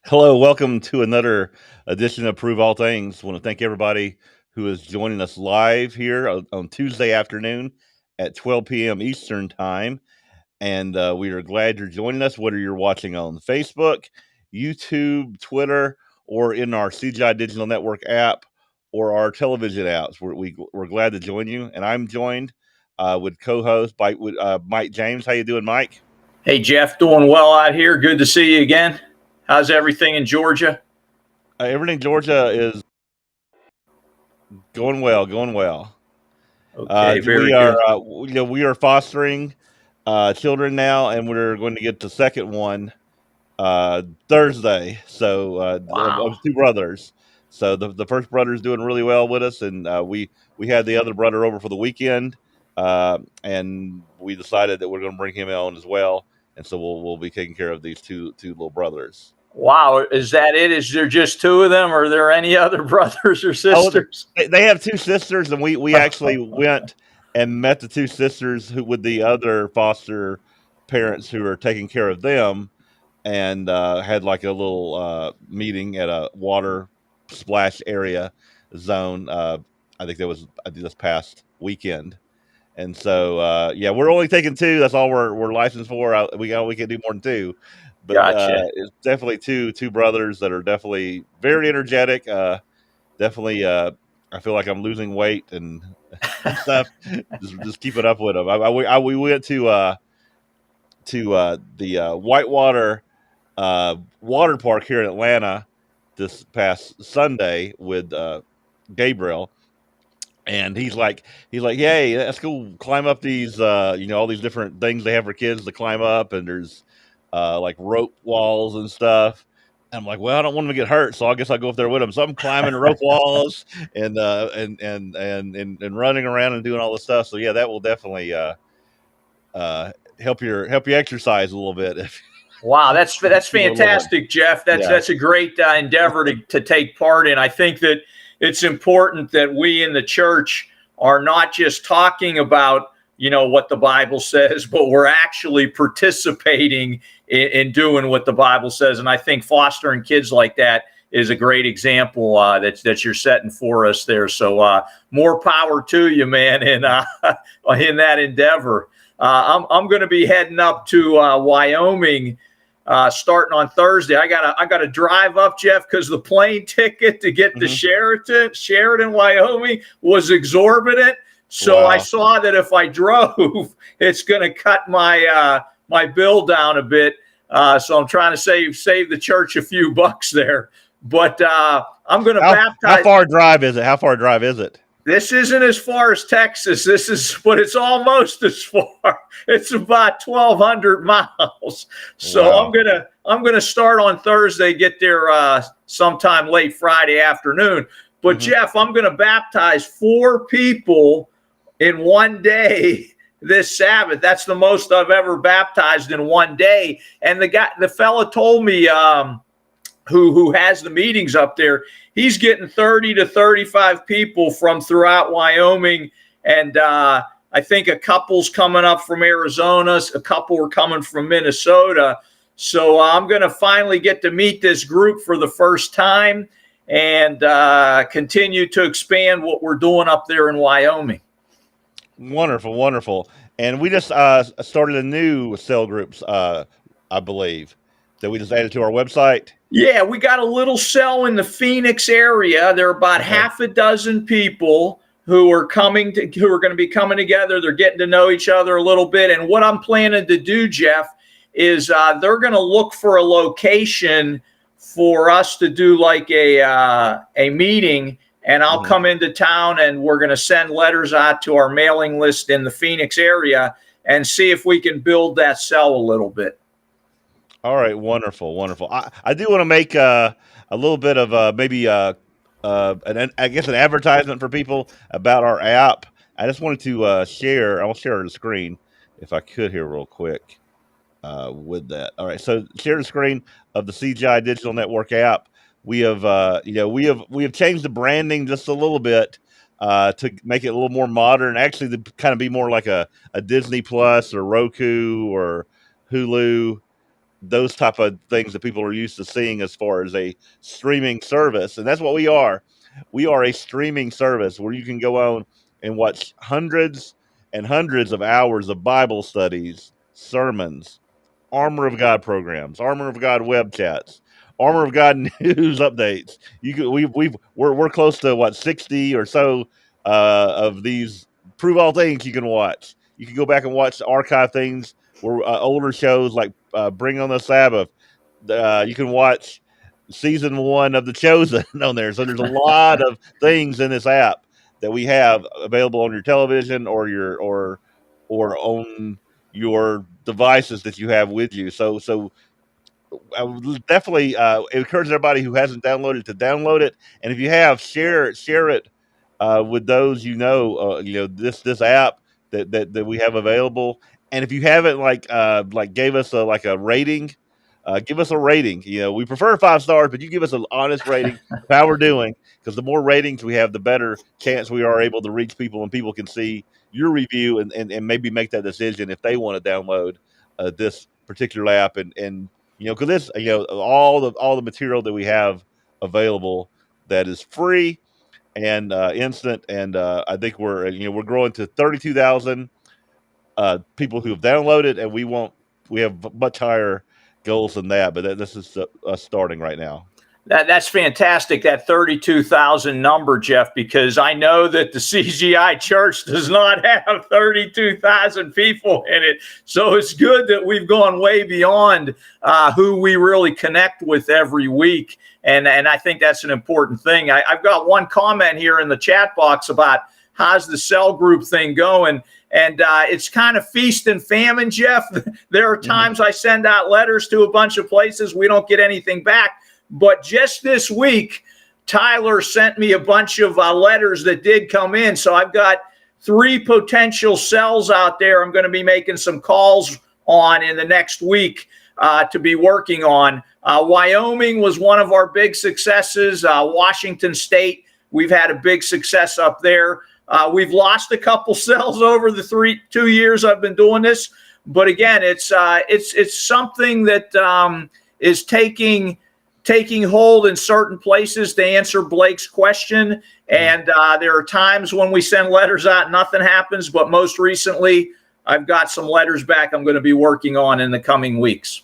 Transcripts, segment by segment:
Hello, welcome to another edition of Prove All Things. I want to thank everybody who is joining us live here on Tuesday afternoon at 12 p.m. Eastern Time. And we are glad you're joining us, whether you're watching on Facebook, YouTube, Twitter, or in our CGI Digital Network app or our television apps. We're glad to join you. And I'm joined with co-host by Mike James. How you doing, Mike? Hey, Jeff, doing well out here. Good to see you again. How's everything in Georgia? Everything in Georgia is going well. Okay, very good. We are fostering children now, and we're going to get the second one Thursday. So wow. of two brothers. So the first brother is doing really well with us, and we had the other brother over for the weekend, and we decided that we're going to bring him on as well, and so we'll be taking care of these two little brothers. Wow, is that it? Is there just two of them? Or are there any other brothers or sisters? They have two sisters, and we actually went and met the two sisters with the other foster parents who are taking care of them, and had like a little meeting at a water splash area zone. I think this past weekend. And so, we're only taking two. That's all we're licensed for. We can do more than two. But Gotcha. It's definitely two brothers that are definitely very energetic. Definitely, I feel like I'm losing weight and stuff. just keeping up with them. We went to the Whitewater water park here in Atlanta this past Sunday with Gabriel. And he's like, hey, let's go climb up these, all these different things they have for kids to climb up. And there's like rope walls and stuff. And I'm like, well, I don't want them to get hurt, so I guess I'll go up there with them. So I'm climbing rope walls and running around and doing all this stuff. So yeah, that will definitely help you exercise a little bit. Wow, that's fantastic, Jeff. That's a great endeavor to take part in. I think that it's important that we in the church are not just talking about, what the Bible says, but we're actually participating in doing what the Bible says. And I think fostering kids like that is a great example that you're setting for us there. So more power to you, man, in that endeavor. I'm going to be heading up to Wyoming starting on Thursday. I gotta drive up, Jeff, because the plane ticket to get to Sheridan, Wyoming was exorbitant. So wow. I saw that if I drove, it's going to cut my bill down a bit. So I'm trying to save the church a few bucks there. But I'm going to baptize. How far drive is it? This isn't as far as Texas. But it's almost as far. It's about 1,200 miles. So wow. I'm gonna start on Thursday, get there sometime late Friday afternoon. But Jeff, I'm gonna baptize 4 people in one day this Sabbath. That's the most I've ever baptized in one day. And the fella told me who has the meetings up there, he's getting 30 to 35 people from throughout Wyoming. And I think a couple's coming up from Arizona. A couple are coming from Minnesota. So I'm going to finally get to meet this group for the first time and continue to expand what we're doing up there in Wyoming. Wonderful. And we just started a new cell groups, I believe, that we just added to our website. Yeah, we got a little cell in the Phoenix area. There are about half a dozen people who are going to be coming together. They're getting to know each other a little bit. And what I'm planning to do, Jeff, is they're going to look for a location for us to do like a meeting, and I'll Mhm. come into town and we're going to send letters out to our mailing list in the Phoenix area and see if we can build that cell a little bit. All right, wonderful, wonderful. I do want to make a little bit of maybe I guess an advertisement for people about our app. I just wanted to share. I'll share the screen if I could here real quick with that. All right, so share the screen of the CGI Digital Network app. We have we have changed the branding just a little bit to make it a little more modern. Actually, to kind of be more like a Disney Plus or Roku or Hulu, those type of things that people are used to seeing as far as a streaming service. And that's what we are. We are a streaming service where you can go on and watch hundreds and hundreds of hours of Bible studies, sermons, Armor of God programs, Armor of God web chats, Armor of God news updates. You can, we're close to what 60 or so of these prove all things you can watch. You can go back and watch archive things where older shows like Bring on the Sabbath. You can watch season one of The Chosen on there. So there's a lot of things in this app that we have available on your television or or on your devices that you have with you. So I would definitely encourage everybody who hasn't downloaded to download it, and if you have, share it with those this app that we have available. And if you haven't like gave us a rating, give us a rating. We prefer 5 stars, but you give us an honest rating of how we're doing, because the more ratings we have, the better chance we are able to reach people, and people can see your review and maybe make that decision if they want to download this particular app. And because this, all the material that we have available that is free and instant, and I think we're growing to 32,000 people who have downloaded, and we have much higher goals than that, but this is us starting right now. That's fantastic, that 32,000 number, Jeff, because I know that the CGI church does not have 32,000 people in it. So it's good that we've gone way beyond who we really connect with every week. And I think that's an important thing. I've got one comment here in the chat box about how's the cell group thing going. And it's kind of feast and famine, Jeff. There are times I send out letters to a bunch of places. We don't get anything back. But just this week, Tyler sent me a bunch of letters that did come in. So I've got 3 potential cells out there I'm going to be making some calls on in the next week to be working on. Wyoming was one of our big successes. Washington State, we've had a big success up there. We've lost a couple cells over the 2 years I've been doing this. But again, it's something that is taking hold in certain places to answer Blake's question. And there are times when we send letters out, nothing happens. But most recently, I've got some letters back I'm going to be working on in the coming weeks.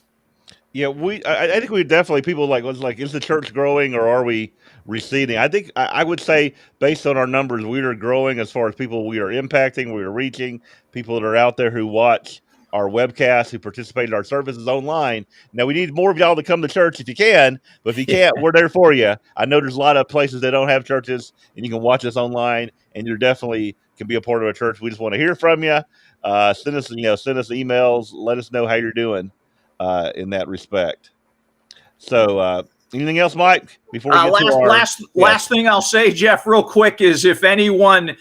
Yeah, I think we definitely, people was like, is the church growing or are we receding? I think I would say, based on our numbers, we are growing as far as people we are impacting, we are reaching, people that are out there who watch our webcasts, who participate in our services online. Now, we need more of y'all to come to church if you can, but if you can't, we're there for you. I know there's a lot of places that don't have churches, and you can watch us online, and you definitely can be a part of a church. We just want to hear from you. Send us emails. Let us know how you're doing in that respect. So, anything else, Mike? Before we get to our last thing I'll say, Jeff, real quick, is if anyone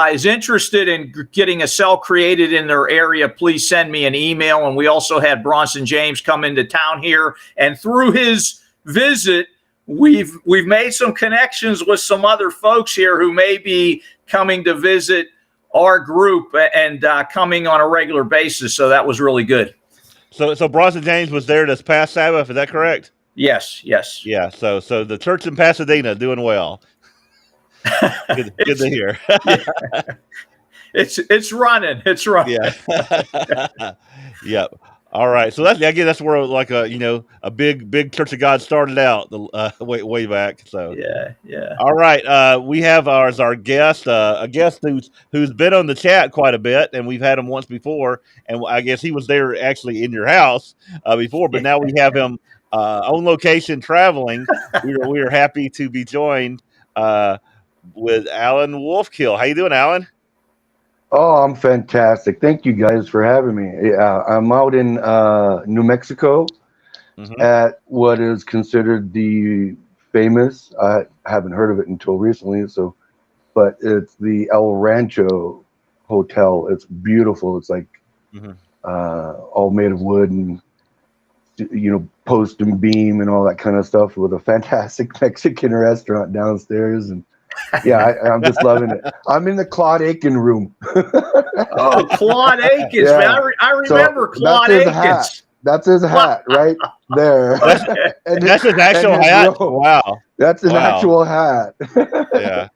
is interested in getting a cell created in their area, please send me an email. And we also had Bronson James come into town here, and through his visit, we've made some connections with some other folks here who may be coming to visit our group and coming on a regular basis. So that was really good. So Bronson James was there this past Sabbath. Is that correct? Yes. Yeah. So the church in Pasadena doing well. Good to hear. Yeah. It's running. Yeah. Yep. All right. So that's where like a big Church of God started out way back. So yeah. All right. We have as our guest a guest who's been on the chat quite a bit, and we've had him once before, and I guess he was there actually in your house before, but now we have him on location traveling, we are happy to be joined with Alan Wolfkill. How you doing, Alan? Oh, I'm fantastic. Thank you guys for having me. Yeah, I'm out in New Mexico at what is considered the famous, I haven't heard of it until recently, but it's the El Rancho Hotel. It's beautiful. It's like all made of wood and, post and beam and all that kind of stuff, with a fantastic Mexican restaurant downstairs. And yeah, I'm just loving it. I'm in the Claude Aiken room. Oh, Claude Aikens, man. I remember Claude Aikens. That's his hat right there. That's his actual hat? Wow. That's an actual hat. Yeah.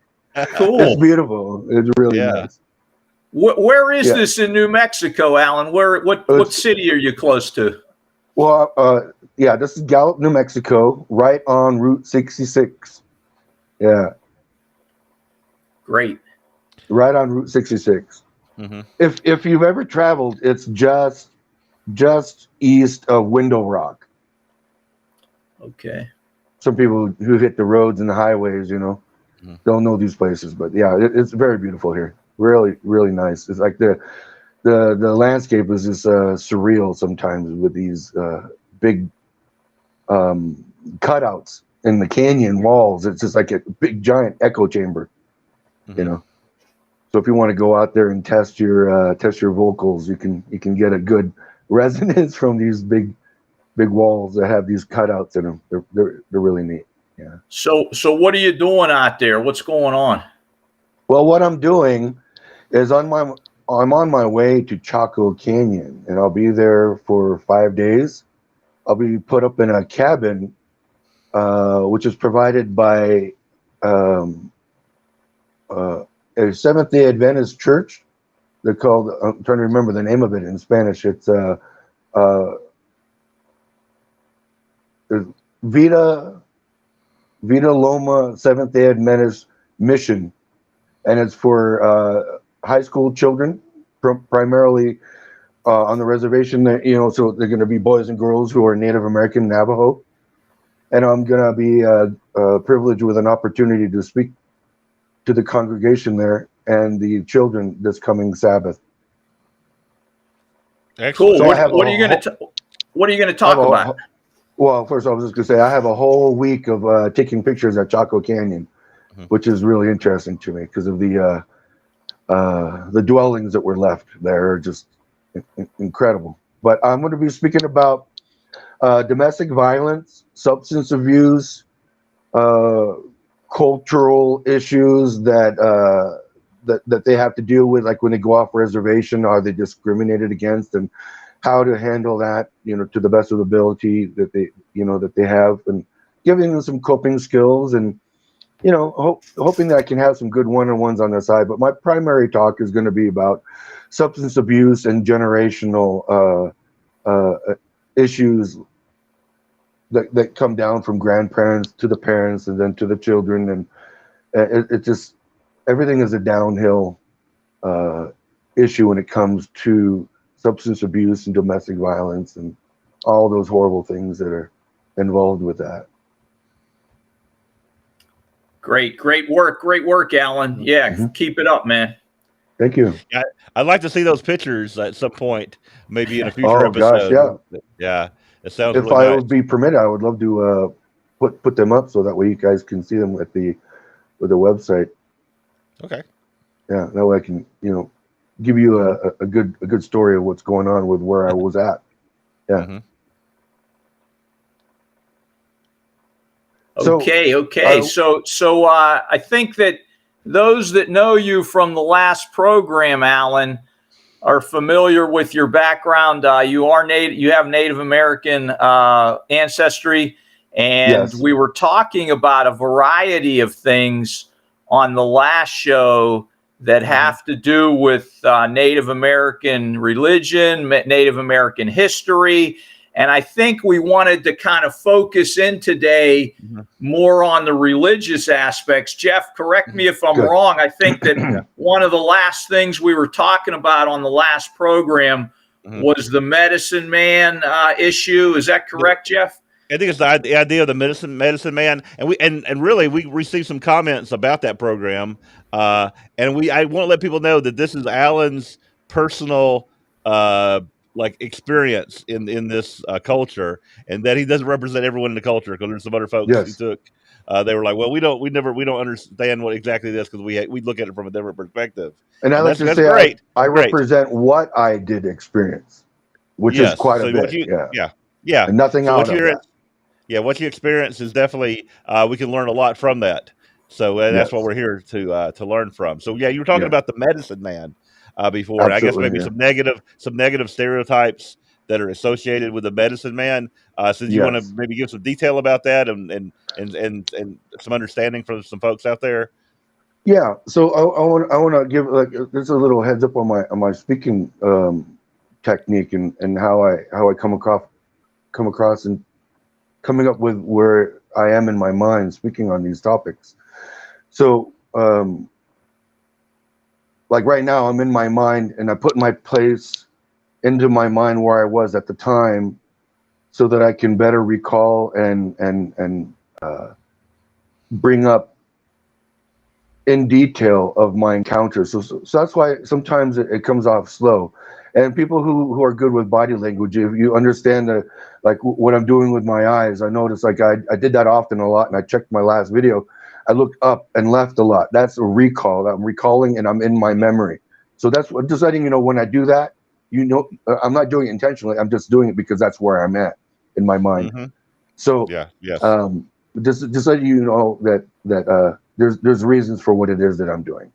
Cool. It's beautiful. It's really nice. Where is this in New Mexico, Alan? What city are you close to? Well, this is Gallup, New Mexico, right on Route 66. Yeah. Great. Right on Route 66. If you've ever traveled, it's just east of Window Rock. Okay. Some people who hit the roads and the highways, don't know these places, but yeah, it's very beautiful here. Really, really nice. It's like the landscape is just surreal sometimes, with these big cutouts in the canyon walls. It's just like a big giant echo chamber, So if you want to go out there and test your vocals, you can get a good resonance from these big walls that have these cutouts in them. They're really neat. Yeah. So what are you doing out there? What's going on? Well, what I'm doing is I'm on my way to Chaco Canyon, and I'll be there for 5 days. I'll be put up in a cabin, which is provided by a Seventh-day Adventist church. They're called, I'm trying to remember the name of it in Spanish. It's Vida Loma Seventh-day Adventist Mission, and it's for high school children, primarily on the reservation. So they're going to be boys and girls who are Native American Navajo, and I'm going to be privileged with an opportunity to speak to the congregation there and the children this coming Sabbath. Excellent. Cool. What are you going to talk about? Well, first, I was just going to say I have a whole week of taking pictures at Chaco Canyon, which is really interesting to me because of the dwellings that were left there are just incredible. But I'm going to be speaking about domestic violence, substance abuse, cultural issues that they have to deal with, like when they go off reservation, are they discriminated against, and how to handle that, to the best of the ability that they have, and giving them some coping skills, and hoping that I can have some good one-on-ones on the side. But my primary talk is going to be about substance abuse and generational issues that come down from grandparents to the parents and then to the children, and it just, everything is a downhill issue when it comes to substance abuse and domestic violence and all those horrible things that are involved with that. Great work, Alan. Yeah, keep it up, man. Thank you. Yeah, I'd like to see those pictures at some point, maybe in a future episode. Gosh, yeah. It sounds. If really I nice. would be permitted, I would love to put them up so that way you guys can see them with the website. Okay. Yeah, that way I can give you a good story of what's going on with where I was at. Yeah. Okay. So I think that those that know you from the last program, Alan, are familiar with your background. You have Native American ancestry, and we were talking about a variety of things on the last show that have to do with Native American religion, Native American history. And I think we wanted to kind of focus in today more on the religious aspects. Jeff, correct me if I'm wrong. I think that one of the last things we were talking about on the last program was the medicine man issue. Is that correct, Jeff? I think it's the idea of the medicine man, and really we received some comments about that program, and I want to let people know that this is Alan's personal uh, like experience in this culture, and that he doesn't represent everyone in the culture, because there's some other folks who Yes. took. They were like, well, we don't understand what exactly this, because we look at it from a different perspective, And I and like to that's say great. I Great. represent what I did experience, which is Yes. quite a So what bit. you Yeah. yeah. And nothing So out what you of that. Yeah, what you experience is definitely we can learn a lot from that. So that's what Yes. we're here to learn from. So yeah, you were talking Yeah. about the medicine man before. I guess maybe Absolutely. Yeah. some negative stereotypes that are associated with the medicine man. Since you want to Yes. maybe give some detail about that and some understanding for some folks out there. Yeah. So I want to give like there's a little heads up on my speaking technique and how I come across and coming up with where I am in my mind speaking on these topics. So like right now I'm in my mind and I put my place into my mind where I was at the time so that I can better recall and bring up in detail of my encounters. So that's why sometimes it comes off slow. And people who are good with body language, if you understand like what I'm doing with my eyes, I notice like I did that often a lot, and I checked my last video. I looked up and left a lot. That's a recall. I'm recalling and I'm in my memory. So that's what, just letting you know when I do that, I'm not doing it intentionally. I'm just doing it because that's where I'm at in my mind. Mm-hmm. So Yeah. Yes. just letting you know that there's reasons for what it is that I'm doing,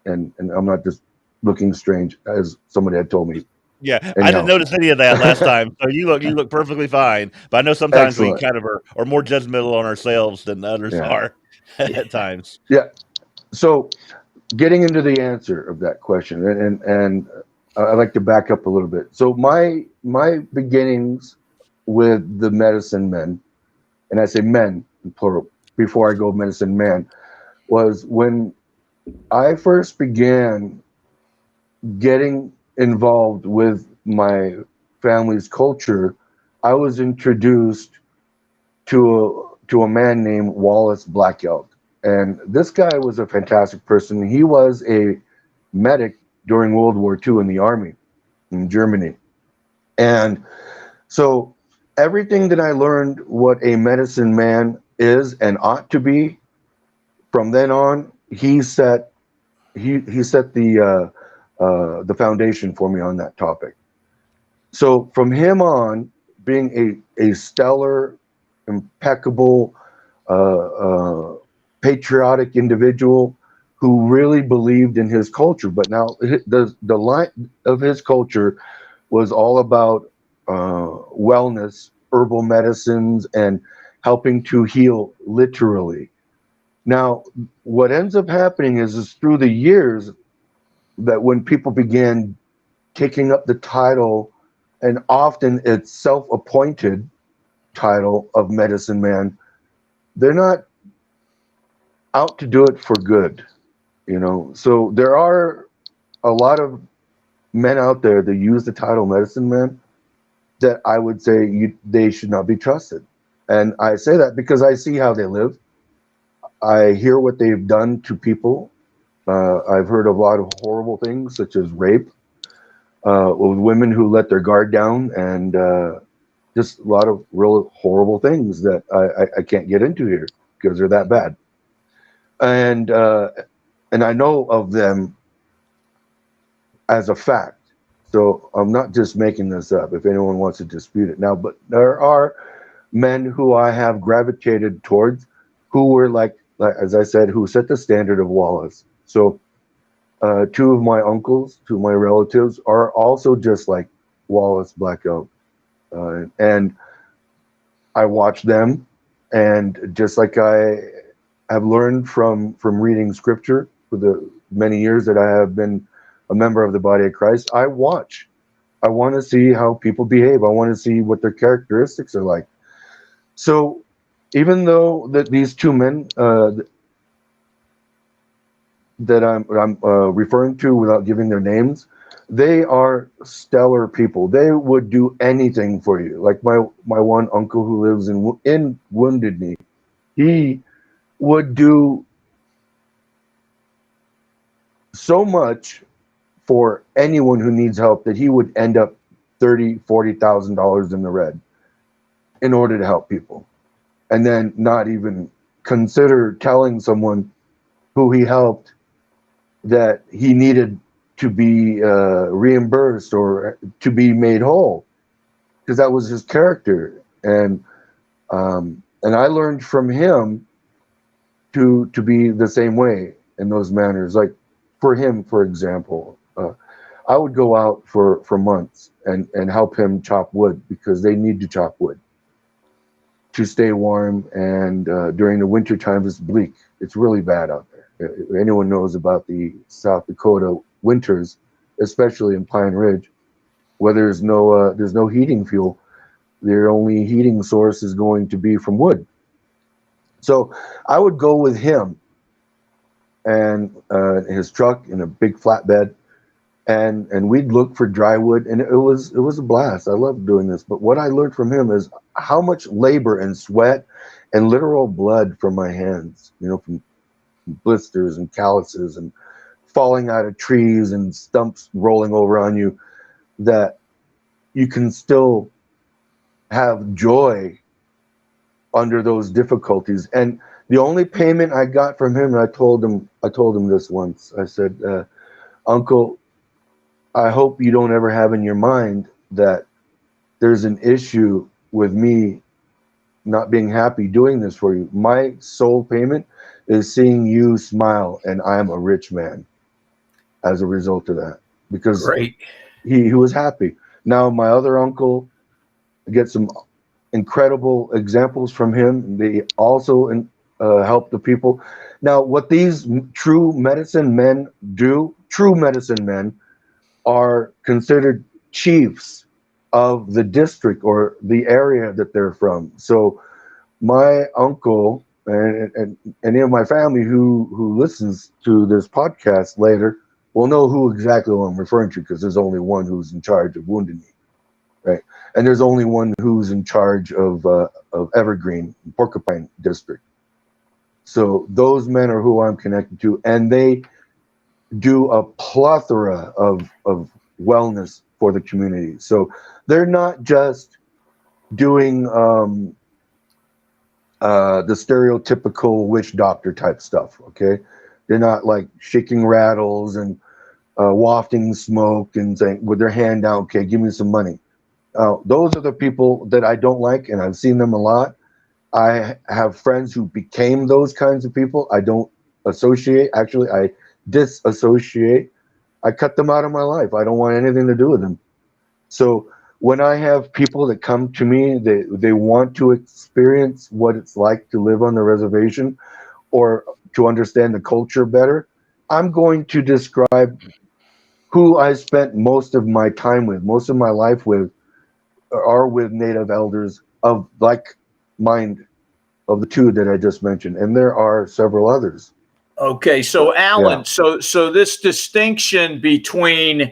and I'm not just looking strange as somebody had told me. Yeah, I didn't Anyhow, notice any of that last time. So you look perfectly fine. But I know sometimes we excellent. kind of are more judgmental on ourselves than others Yeah, are at times. yeah. So getting into the answer of that question, and I'd like to back up a little bit. So my beginnings with the medicine men, and I say men in plural before I go medicine man, was when I first began getting involved with my family's culture. I was introduced to a man named Wallace Black Elk, and this guy was a fantastic person. He was a medic during World War II in the army in Germany, and so everything that I learned what a medicine man is and ought to be, from then on, he set the foundation for me on that topic. So from him on, being a stellar, impeccable, patriotic individual who really believed in his culture, but now the line of his culture was all about wellness, herbal medicines, and helping to heal literally. Now, what ends up happening is through the years that when people began taking up the title, and often it's self-appointed title of medicine man, they're not out to do it for good, so there are a lot of men out there that use the title medicine man that I would say they should not be trusted. And I say that because I see how they live. I hear what they've done to people. I've heard a lot of horrible things such as rape, with women who let their guard down, and just a lot of real horrible things that I can't get into here because they're that bad. And I know of them as a fact. So I'm not just making this up if anyone wants to dispute it now, but there are men who I have gravitated towards who were like as I said, who set the standard of Wallace. So two of my uncles, two of my relatives are also just like Wallace Black Elk. And I watch them, and just like I have learned from reading scripture for the many years that I have been a member of the body of Christ, I watch. I want to see how people behave. I want to see what their characteristics are like. So even though that these two men that I'm referring to without giving their names, they are stellar people. They would do anything for you. Like my one uncle who lives in Wounded Knee, he would do so much for anyone who needs help that he would end up $30,000-$40,000 in the red in order to help people, and then not even consider telling someone who he helped that he needed to be reimbursed or to be made whole, because that was his character. And I learned from him to be the same way in those manners. Like for him, for example, I would go out for months and help him chop wood, because they need to chop wood to stay warm. And during the winter times, it's bleak. It's really bad out there. If anyone knows about the South Dakota winters, especially in Pine Ridge, where there's no heating fuel, their only heating source is going to be from wood. So I would go with him and his truck in a big flatbed, and we'd look for dry wood, and it was a blast. I loved doing this. But what I learned from him is how much labor and sweat and literal blood from my hands, from blisters and calluses and falling out of trees and stumps rolling over on you, that you can still have joy under those difficulties. And the only payment I got from him, and I told him this once, I said, Uncle, I hope you don't ever have in your mind that there's an issue with me not being happy doing this for you. My sole payment is seeing you smile, and I'm a rich man as a result of that, because Great. He was happy. Now my other uncle, get some incredible examples from him. They also help the people. Now, what these true medicine men do, true medicine men, are considered chiefs of the district or the area that they're from. So my uncle and any of my family who listens to this podcast later will know who exactly I'm referring to, because there's only one who's in charge of Wounded Knee, right? And there's only one who's in charge of Evergreen, Porcupine District. So those men are who I'm connected to, and they do a plethora of wellness for the community. So they're not just doing the stereotypical witch doctor type stuff, okay? They're not like shaking rattles and wafting smoke and saying with their hand down, okay, give me some money. Those are the people that I don't like, and I've seen them a lot. I have friends who became those kinds of people. I don't associate. Actually, I disassociate. I cut them out of my life. I don't want anything to do with them. So when I have people that come to me, they want to experience what it's like to live on the reservation or to understand the culture better, I'm going to describe who I spent most of my time with, most of my life with, are with Native elders of like mind of the two that I just mentioned. And there are several others. Okay, so Alan, so this distinction between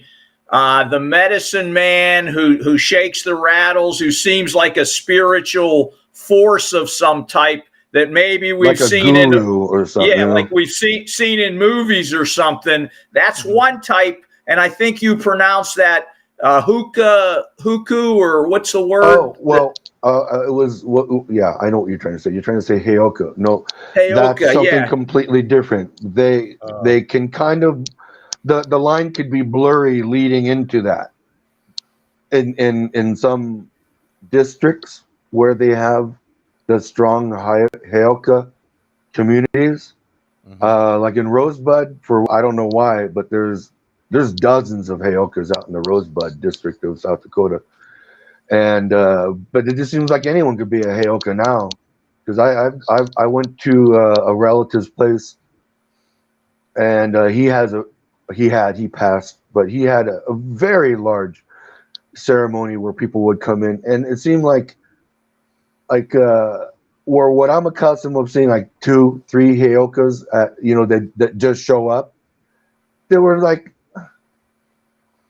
the medicine man who shakes the rattles, who seems like a spiritual force of some type that maybe we've like a seen guru or something, yeah, like we've seen in movies or something. That's one type, and I think you pronounce that huku, or what's the word? Oh well. It was yeah, I know what you're trying to say. You're trying to say heyoka. No, Heyoka, that's something yeah. completely different. They can kind of the line could be blurry leading into that. In some districts where they have the strong heyoka communities, like in Rosebud, for I don't know why, but there's dozens of heyokas out in the Rosebud district of South Dakota. And but it just seems like anyone could be a heyoka now, because I went to a relative's place, and he passed, but he had a very large ceremony where people would come in, and it seemed like or what I'm accustomed of seeing, like 2-3 heyokas, that just show up. There were like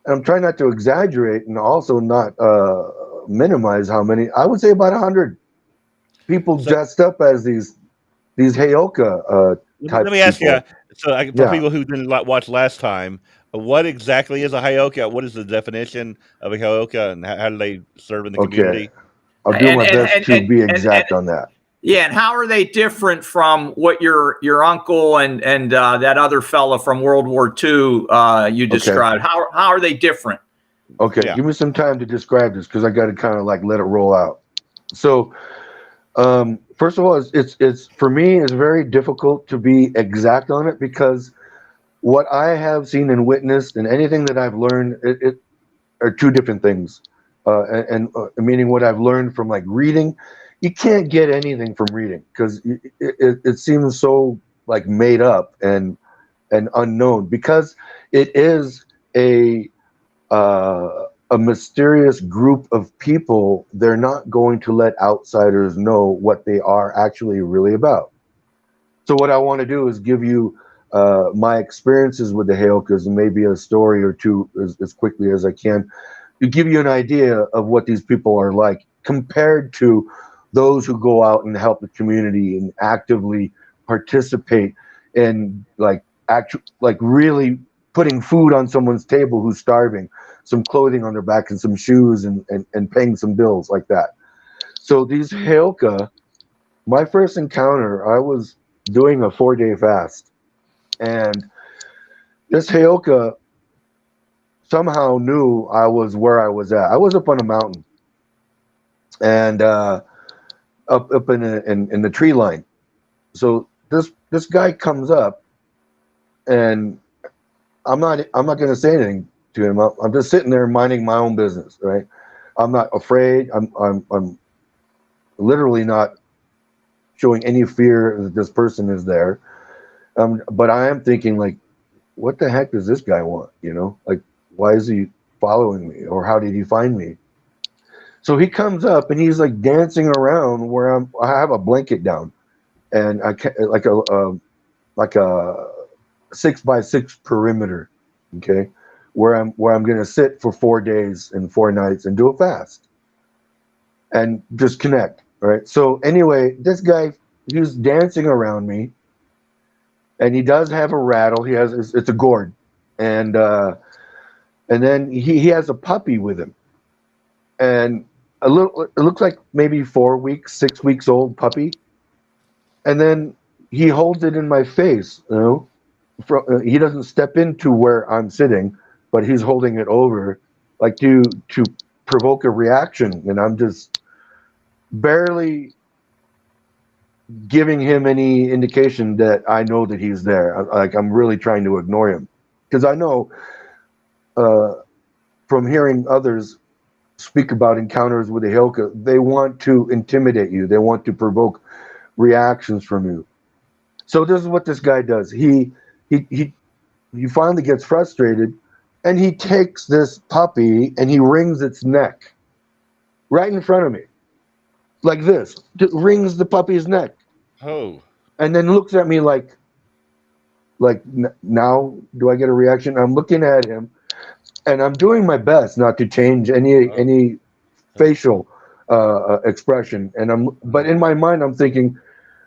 and I'm trying not to exaggerate and also not minimize how many. I would say about 100 people dressed up as these Heyoka Let type me ask you. people. So, for Yeah. people who didn't watch last time, what exactly is a Hayoka? What is the definition of a Hayoka, and how do they serve in the Okay. community? I'll do my best to be exact on that. Yeah, and how are they different from what your uncle and that other fella from World War II you described? How are they different? Okay, give me some time to describe this because I got to kind of like let it roll out. So, first of all, it's for me it's very difficult to be exact on it because what I have seen and witnessed and anything that I've learned it are two different things. Meaning what I've learned from like reading, you can't get anything from reading because it seems so like made up and unknown because it is a mysterious group of people. They're not going to let outsiders know what they are actually really about. So what I want to do is give you my experiences with the Heyokas and maybe a story or two as quickly as I can to give you an idea of what these people are like compared to those who go out and help the community and actively participate in like really putting food on someone's table who's starving, some clothing on their back and some shoes and paying some bills like that. So these Heyoka, my first encounter, I was doing a 4-day fast, and this Heyoka somehow knew I was where I was at. I was up on a mountain and up in the tree line. So this guy comes up, and I'm not going to say anything to him. I'm just sitting there minding my own business, right? I'm not afraid. I'm literally not showing any fear that this person is there. But I am thinking like, what the heck does this guy want? You know, like why is he following me, or how did he find me? So he comes up and he's like dancing around where I have a blanket down, and I can like a 6x6 perimeter, okay, where I'm gonna sit for 4 days and 4 nights and do a fast and just connect. Right. So anyway, this guy, he was dancing around me, and he does have a rattle. He has it's a gourd, and then he has a puppy with him, and it looks like maybe 4 weeks, 6 weeks old puppy, and then he holds it in my face. You know, he doesn't step into where I'm sitting, but he's holding it over, like to provoke a reaction, and I'm just barely giving him any indication that I know that he's there. Like I'm really trying to ignore him because I know from hearing others speak about encounters with the Heyoka, they want to intimidate you. They want to provoke reactions from you. So this is what this guy does. He finally gets frustrated, and he takes this puppy and he wrings its neck right in front of me, like this. Wrings the puppy's neck. Oh. And then looks at me like now do I get a reaction? I'm looking at him, and I'm doing my best not to change any facial expression. But in my mind, I'm thinking,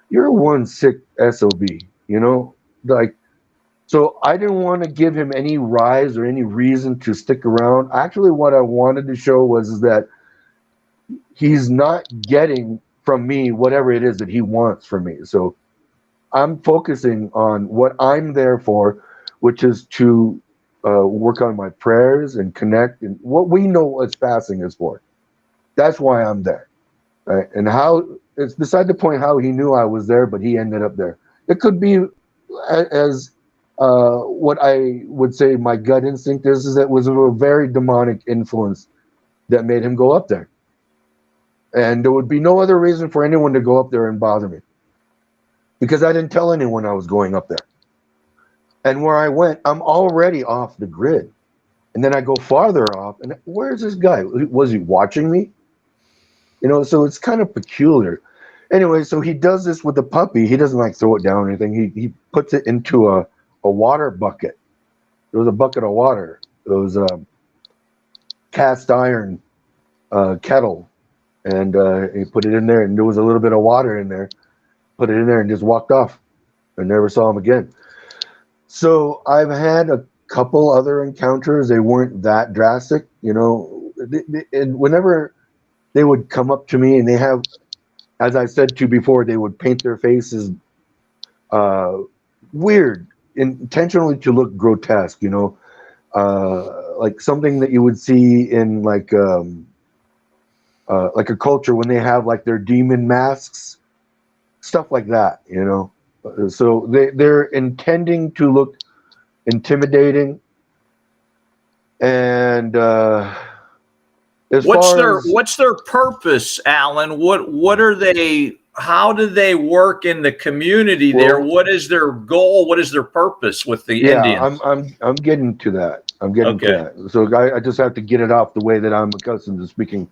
you're one sick SOB, you know, like. So I didn't want to give him any rise or any reason to stick around. Actually, what I wanted to show was that he's not getting from me whatever it is that he wants from me. So I'm focusing on what I'm there for, which is to work on my prayers and connect, and what we know what fasting is for. That's why I'm there. Right? And how it's beside the point how he knew I was there, but he ended up there. It could be as what I would say my gut instinct is that it was a very demonic influence that made him go up there. And there would be no other reason for anyone to go up there and bother me, because I didn't tell anyone I was going up there. And where I went, I'm already off the grid. And then I go farther off, and where's this guy? Was he watching me? You know, so it's kind of peculiar. Anyway, so he does this with the puppy. He doesn't like throw it down or anything. He puts it into a water bucket. There was a bucket of water. It was cast iron kettle, and he put it in there, and there was a little bit of water in there. Put it in there and just walked off, and never saw him again. So I've had a couple other encounters. They weren't that drastic, you know. And whenever they would come up to me, and they have, as I said to you before, they would paint their faces weird, intentionally to look grotesque, you know, like something that you would see in like a culture when they have like their demon masks, stuff like that, you know. So they're intending to look intimidating, and what's their purpose, Alan? What are they? How do they work in the community there? What is their goal? What is their purpose with the Indians? I'm getting to that. I'm getting to that. So I just have to get it off the way that I'm accustomed to speaking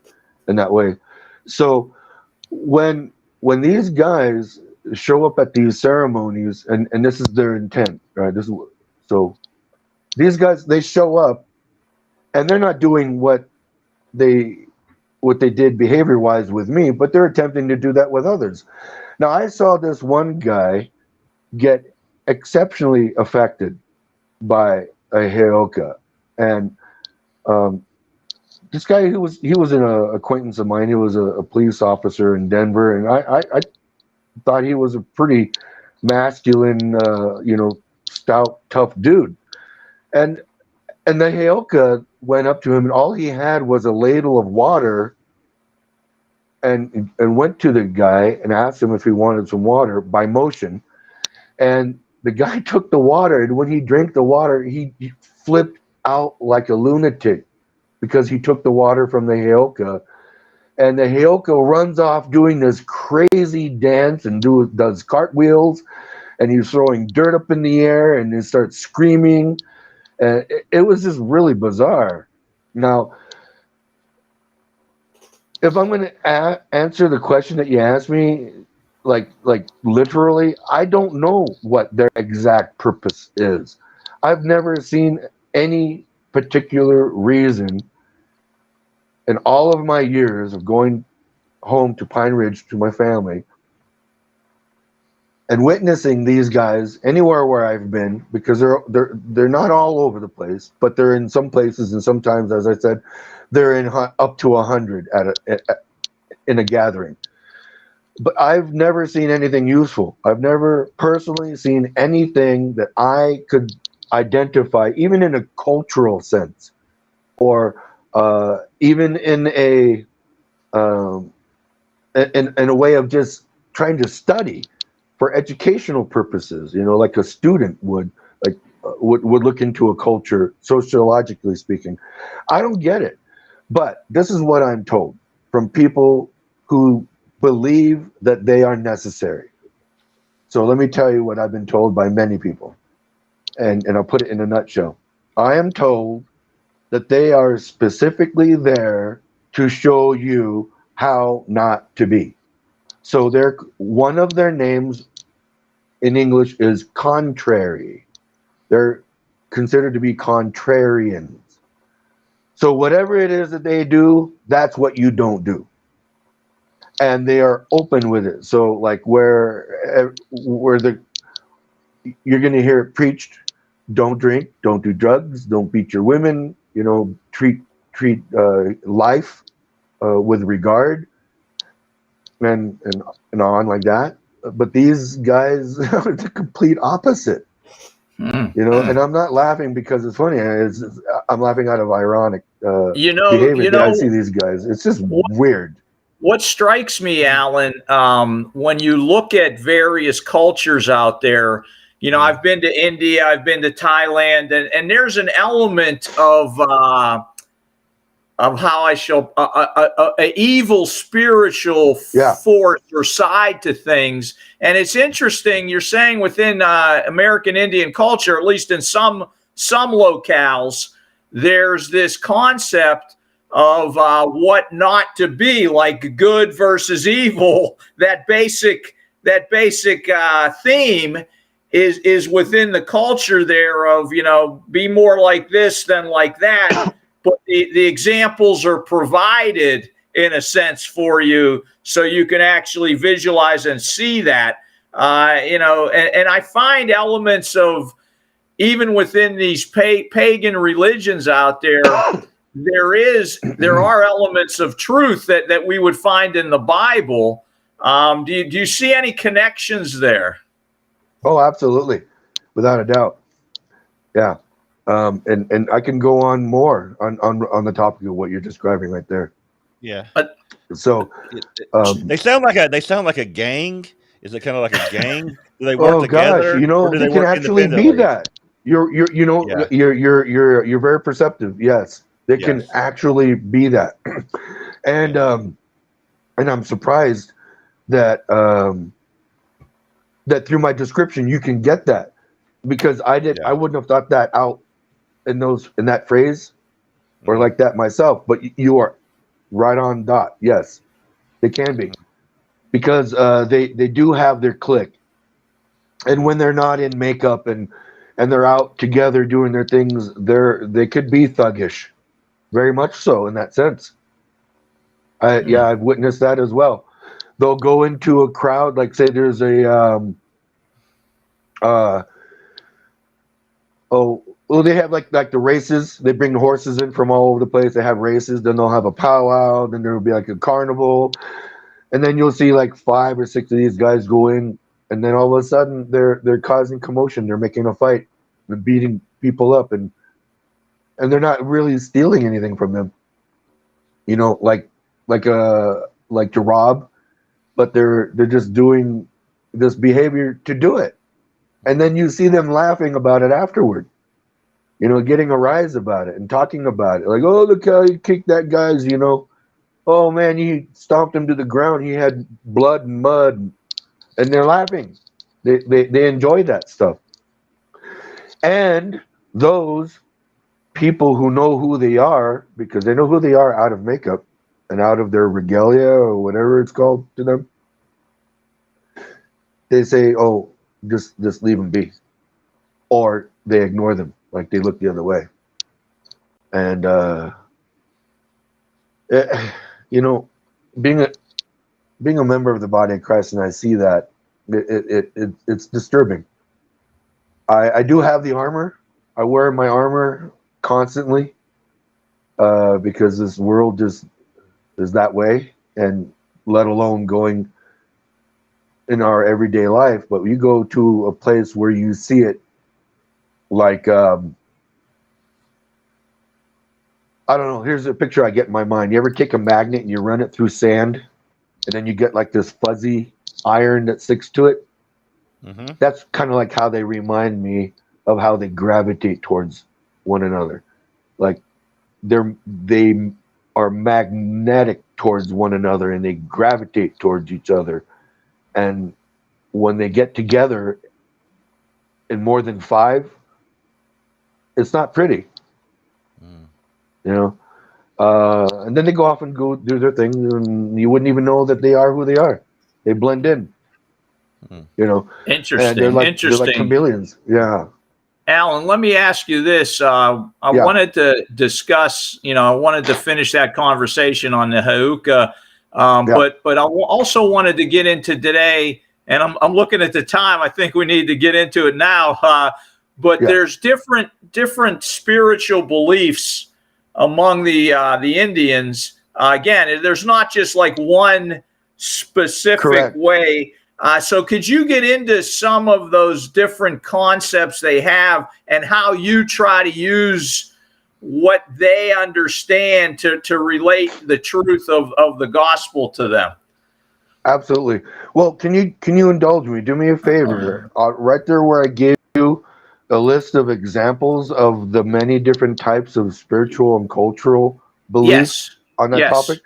in that way. So when these guys show up at these ceremonies, and this is their intent, right? So these guys, they show up, and they're not doing what they did behavior wise with me, but they're attempting to do that with others. Now, I saw this one guy get exceptionally affected by a heoka, and this guy, he was an acquaintance of mine. He was a police officer in Denver, and I thought he was a pretty masculine, you know, stout, tough dude. And the heoka went up to him, and all he had was a ladle of water, and went to the guy and asked him if he wanted some water by motion. And the guy took the water, and when he drank the water, he flipped out like a lunatic because he took the water from the heoka. And the heoka runs off doing this crazy dance and does cartwheels, and he's throwing dirt up in the air, and he starts screaming. And it was just really bizarre. Now, if I'm going to answer the question that you asked me, like literally, I don't know what their exact purpose is. I've never seen any particular reason in all of my years of going home to Pine Ridge to my family and witnessing these guys anywhere where I've been, because they're not all over the place, but they're in some places, and sometimes, as I said, they're in up to 100 in a gathering. But I've never seen anything useful. I've never personally seen anything that I could identify, even in a cultural sense, or even in a way of just trying to study for educational purposes, you know, like a student would look into a culture, sociologically speaking. I don't get it, but this is what I'm told from people who believe that they are necessary. So let me tell you what I've been told by many people, and I'll put it in a nutshell. I am told that they are specifically there to show you how not to be. So one of their names in English is contrary. They're considered to be contrarians. So whatever it is that they do, that's what you don't do. And they are open with it. So like where you're going to hear it preached, don't drink, don't do drugs, don't beat your women, you know, treat life with regard, and on like that. But these guys are the complete opposite, you know. And I'm not laughing because it's funny. I'm laughing out of ironic behavior that I see these guys. It's just weird. What strikes me, Alan, when you look at various cultures out there, you know, I've been to India, I've been to Thailand, and there's an element of how I shall a evil spiritual force or side to things. And it's interesting, you're saying within American Indian culture, at least in some locales, there's this concept of what not to be, like good versus evil. That basic theme is within the culture there of, you know, be more like this than like that. but the examples are provided in a sense for you, so you can actually visualize and see that. And I find elements of, even within these pagan religions out there, there are elements of truth that we would find in the Bible. Do you see any connections there? Oh, absolutely, without a doubt. Yeah, and I can go on more on the topic of what you're describing right there. Yeah. So they sound like a gang. Is it kind of like a gang? Do they work oh together? Gosh, Or do they they can work actually be independently? that. You're very perceptive. Yes, they can actually be that. And I'm surprised that that through my description you can get that, because I wouldn't have thought that out in that phrase or like that myself. But you are right on dot. Yes, they can be, because they do have their clique, and when they're not in makeup and they're out together doing their things, they could be thuggish, very much so in that sense. I've witnessed that as well. They'll go into a crowd, like say there's a they have like the races. They bring the horses in from all over the place. They have races. Then they'll have a powwow. Then there'll be like a carnival, and then you'll see like 5 or 6 of these guys go in, and then all of a sudden they're causing commotion. They're making a fight. They're beating people up, and they're not really stealing anything from them. Like to rob, but they're just doing this behavior to do it, and then you see them laughing about it afterward. Getting a rise about it and talking about it, like, oh, look how he kicked that guy's. Oh man, he stomped him to the ground. He had blood and mud, and they're laughing. They enjoy that stuff. And those people who know who they are, because they know who they are out of makeup and out of their regalia or whatever it's called to them, they say, oh, just leave them be. Or they ignore them, like they look the other way. And, being a member of the body of Christ, and I see that, it's disturbing. I do have the armor. I wear my armor constantly, because this world just is that way, and let alone going in our everyday life. But you go to a place where you see it, like I don't know, here's a picture I get in my mind. You ever take a magnet and you run it through sand, and then you get like this fuzzy iron that sticks to it? Mm-hmm. That's kind of like how they remind me of how they gravitate towards one another. Like they are magnetic towards one another, and they gravitate towards each other. And when they get together in more than 5, it's not pretty. And then they go off and go do their thing, and you wouldn't even know that they are who they are. They blend in. Interesting. And they're like chameleons. Yeah. Alan, let me ask you this. I wanted to discuss, I wanted to finish that conversation on the hookah, but I also wanted to get into today, and I'm looking at the time. I think we need to get into it now. But there's different spiritual beliefs among the Indians. Again, there's not just like one specific way. So could you get into some of those different concepts they have, and how you try to use what they understand to relate the truth of the gospel to them? Absolutely. Well, can you indulge me? Do me a favor. Right there where I gave you a list of examples of the many different types of spiritual and cultural beliefs on that topic,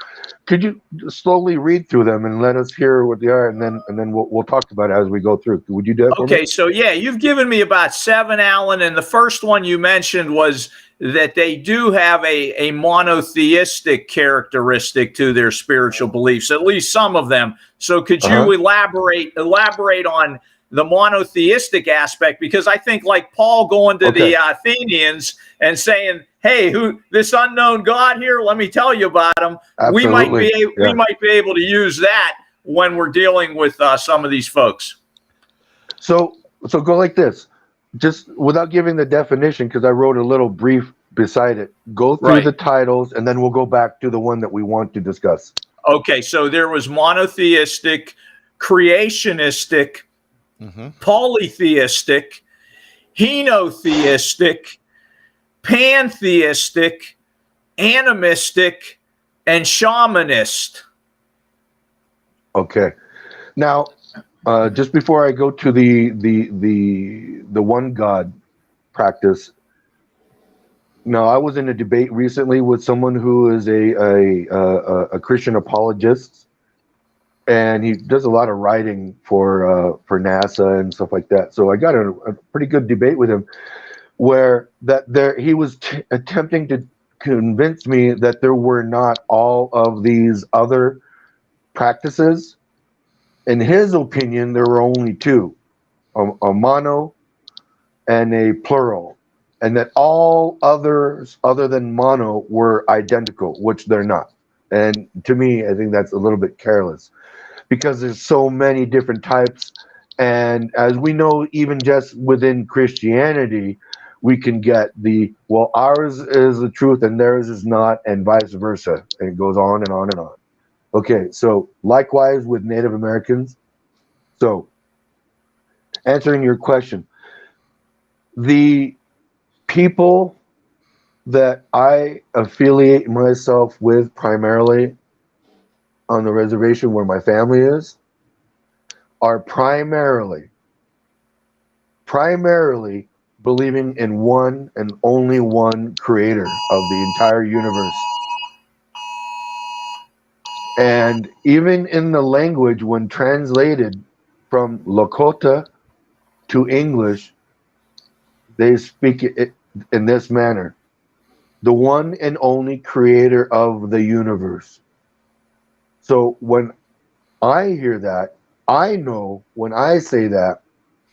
could you slowly read through them and let us hear what they are, and then we'll talk about it as we go through? Would you do that for me? Okay, so you've given me about 7, Alan, and the first one you mentioned was that they do have a monotheistic characteristic to their spiritual beliefs, at least some of them. So could you elaborate on the monotheistic aspect? Because I think like Paul going to the Athenians and saying, hey, who this unknown God here? Let me tell you about him. Absolutely. We might be able to use that when we're dealing with some of these folks. So go like this, just without giving the definition, because I wrote a little brief beside it. Go through the titles, and then we'll go back to the one that we want to discuss. Okay, so there was monotheistic, creationistic, polytheistic, henotheistic, pantheistic, animistic, and shamanist. Okay. Now, just before I go to the one God practice, now I was in a debate recently with someone who is a Christian apologist, and he does a lot of writing for NASA and stuff like that. So I got a pretty good debate with him, where he was attempting to convince me that there were not all of these other practices. In his opinion, there were only two, a mono and a plural, and that all others other than mono were identical, which they're not. And to me, I think that's a little bit careless, because there's so many different types. And as we know, even just within Christianity, we can get ours is the truth and theirs is not, and vice versa. And it goes on and on and on. Okay, so likewise with Native Americans. So, answering your question, the people that I affiliate myself with primarily on the reservation where my family is are primarily believing in one and only one creator of the entire universe. And even in the language, when translated from Lakota to English, they speak it in this manner: the one and only creator of the universe. So when I hear that, I know when I say that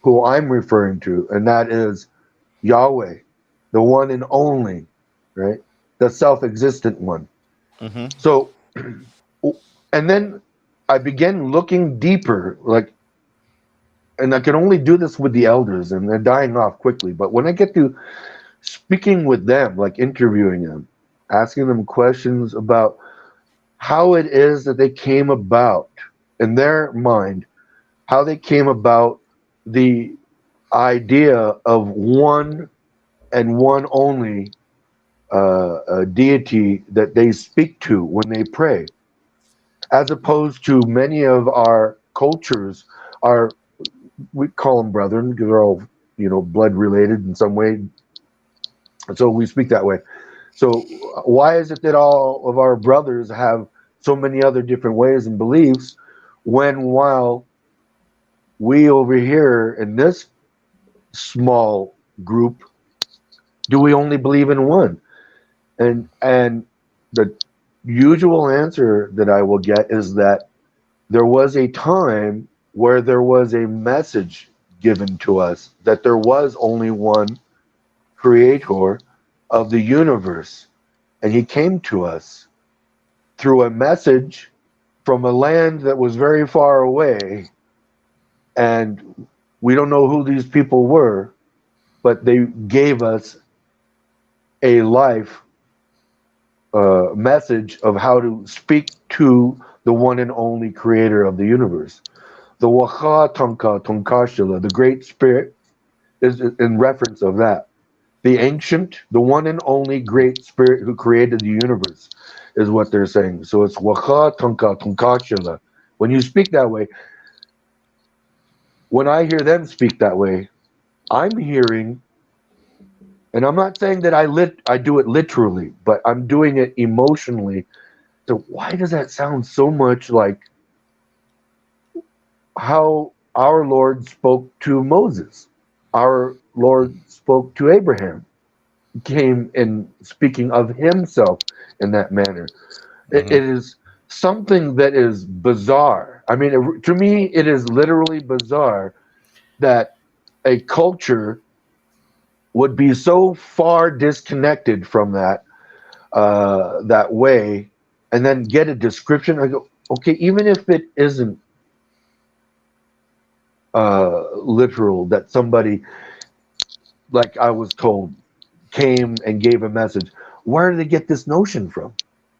who I'm referring to, and that is Yahweh, the one and only, right? The self-existent one. So, and then I began looking deeper, and I can only do this with the elders, and they're dying off quickly. But when I get to speaking with them, like interviewing them, asking them questions about how it is that they came about in their mind, how they came about the idea of one and one only deity that they speak to when they pray, as opposed to many of our cultures we call them brethren because they're all blood related in some way, so we speak that way. So why is it that all of our brothers have so many other different ways and beliefs, while we over here in this small group do we only believe in one? And the usual answer that I will get is that there was a time where there was a message given to us that there was only one creator of the universe, and he came to us through a message from a land that was very far away, and we don't know who these people were, but they gave us a life message of how to speak to the one and only creator of the universe. The Waha Tonka Tonkashila, the Great Spirit, is in reference of that. The ancient, the one and only Great Spirit who created the universe is what they're saying. So it's Waha Tonka Tonkashila. When you speak that way, when I hear them speak that way, I'm hearing, and I'm not saying that I do it literally, but I'm doing it emotionally. So why does that sound so much like how our Lord spoke to Moses? Our Lord spoke to Abraham, came in speaking of himself in that manner. It is something that is bizarre. I mean, to me, it is literally bizarre that a culture would be so far disconnected from that way, and then get a description. I go, okay, even if it isn't literal, that somebody, like I was told, came and gave a message. Where do they get this notion from?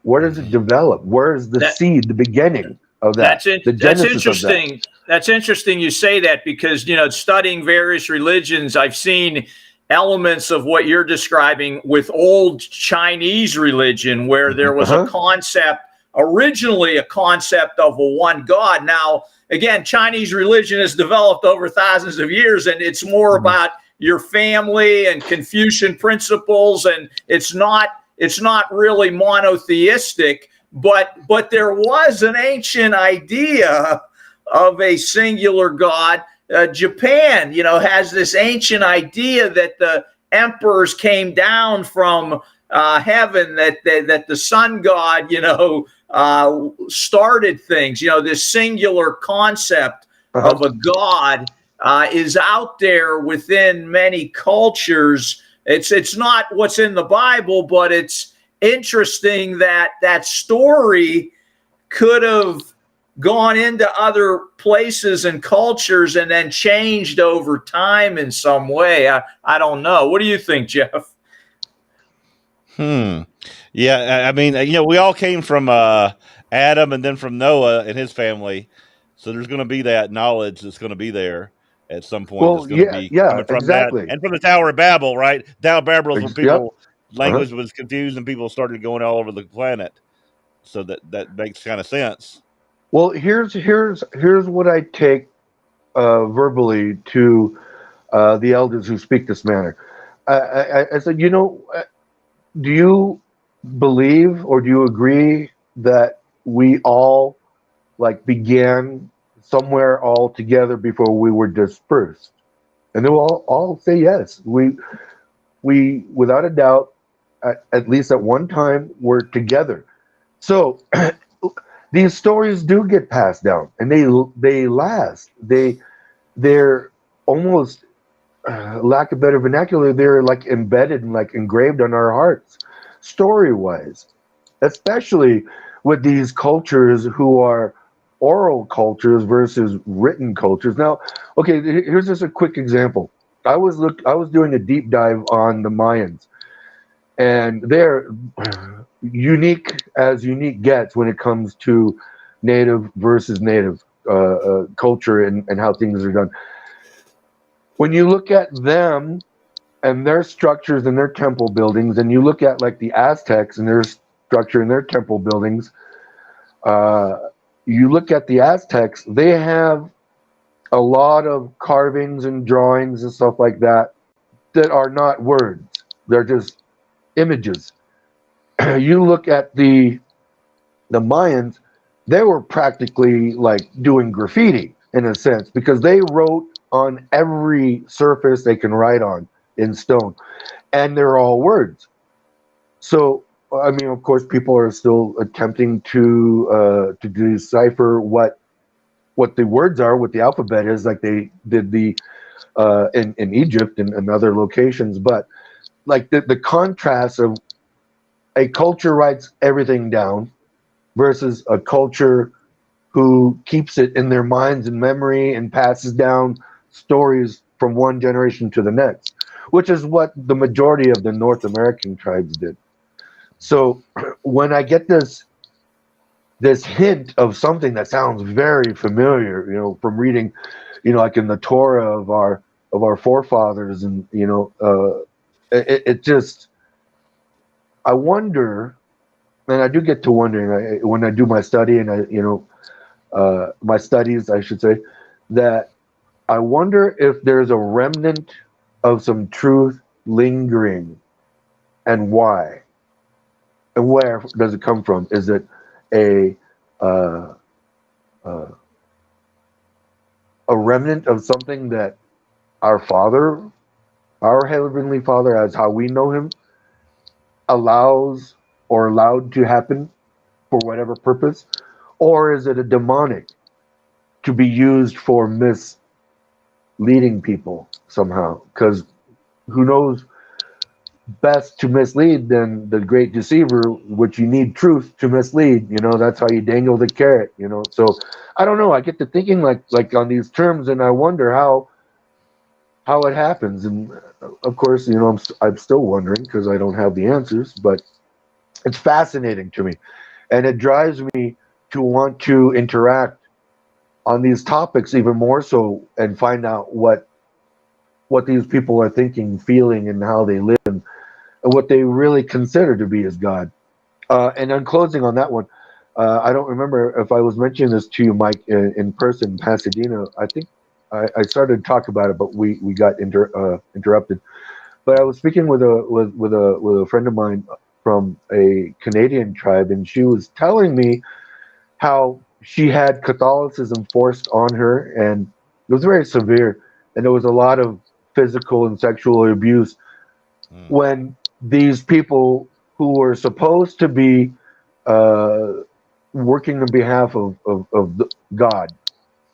Where does it develop? Where is the seed, the beginning of that, the That's genesis of that? interesting. That's interesting you say that, because studying various religions, I've seen elements of what you're describing with old Chinese religion, where there was a concept, originally a concept of a one God. Now, again, Chinese religion has developed over thousands of years, and it's more about your family and Confucian principles, and it's not really monotheistic, but there was an ancient idea of a singular God. Japan, has this ancient idea that the emperors came down from heaven, that the sun god, started things. This singular concept of a god is out there within many cultures. It's not what's in the Bible, but it's interesting that that story could have gone into other places and cultures and then changed over time in some way. I don't know. What do you think, Jeff? Yeah, I mean, we all came from Adam and then from Noah and his family. So there's going to be that knowledge that's going to be there at some point. Well, That's going to be coming from exactly. that. And from the Tower of Babel, right? Tower of Babel is when people, Yep. language was confused and people started going all over the planet. So that makes kind of sense. Well, here's what I take verbally to the elders who speak this manner. I said, do you believe or do you agree that we all began somewhere all together before we were dispersed? And they will all say yes. We without a doubt, at least at one time, were together. So these stories do get passed down, and they last. They're almost, lack of better vernacular, they're embedded and engraved on our hearts, story wise, especially with these cultures who are oral cultures versus written cultures. Now, okay, here's just a quick example. I was doing a deep dive on the Mayans, and they're unique as unique gets when it comes to native versus native culture and how things are done. When you look at them and their structures and their temple buildings, and you look at the Aztecs and their structure and their temple buildings, you look at the Aztecs, they have a lot of carvings and drawings and stuff like that are not words. They're just images. You look at the Mayans, they were practically doing graffiti in a sense, because they wrote on every surface they can write on in stone, and they're all words. So, I mean, of course, people are still attempting to decipher what the words are, what the alphabet is, like they did in Egypt and other locations. But the contrast of a culture writes everything down versus a culture who keeps it in their minds and memory and passes down stories from one generation to the next, which is what the majority of the North American tribes did. So when I get this hint of something that sounds very familiar, from reading, like in the Torah of our forefathers, and it just, I wonder, and I do get to wondering when I do my study, and my studies, I should say, that I wonder if there's a remnant of some truth lingering, and why, and where does it come from? Is it a remnant of something that our Father, our Heavenly Father, as how we know Him, allows or allowed to happen for whatever purpose? Or is it a demonic to be used for misleading people somehow? Because who knows best to mislead than the great deceiver, which you need truth to mislead. That's how you dangle the carrot. So I don't know. I get to thinking like on these terms, and I wonder how it happens. And of course, I'm still wondering because I don't have the answers, but it's fascinating to me, and it drives me to want to interact on these topics even more so, and find out what these people are thinking, feeling, and how they live, and what they really consider to be as God. And I'm closing on that one. I don't remember if I was mentioning this to you, Mike, in person in Pasadena. I think I started to talk about it, but we got interrupted. But I was speaking with a friend of mine from a Canadian tribe, and she was telling me how she had Catholicism forced on her, and it was very severe, and there was a lot of physical and sexual abuse when these people who were supposed to be working on behalf of God,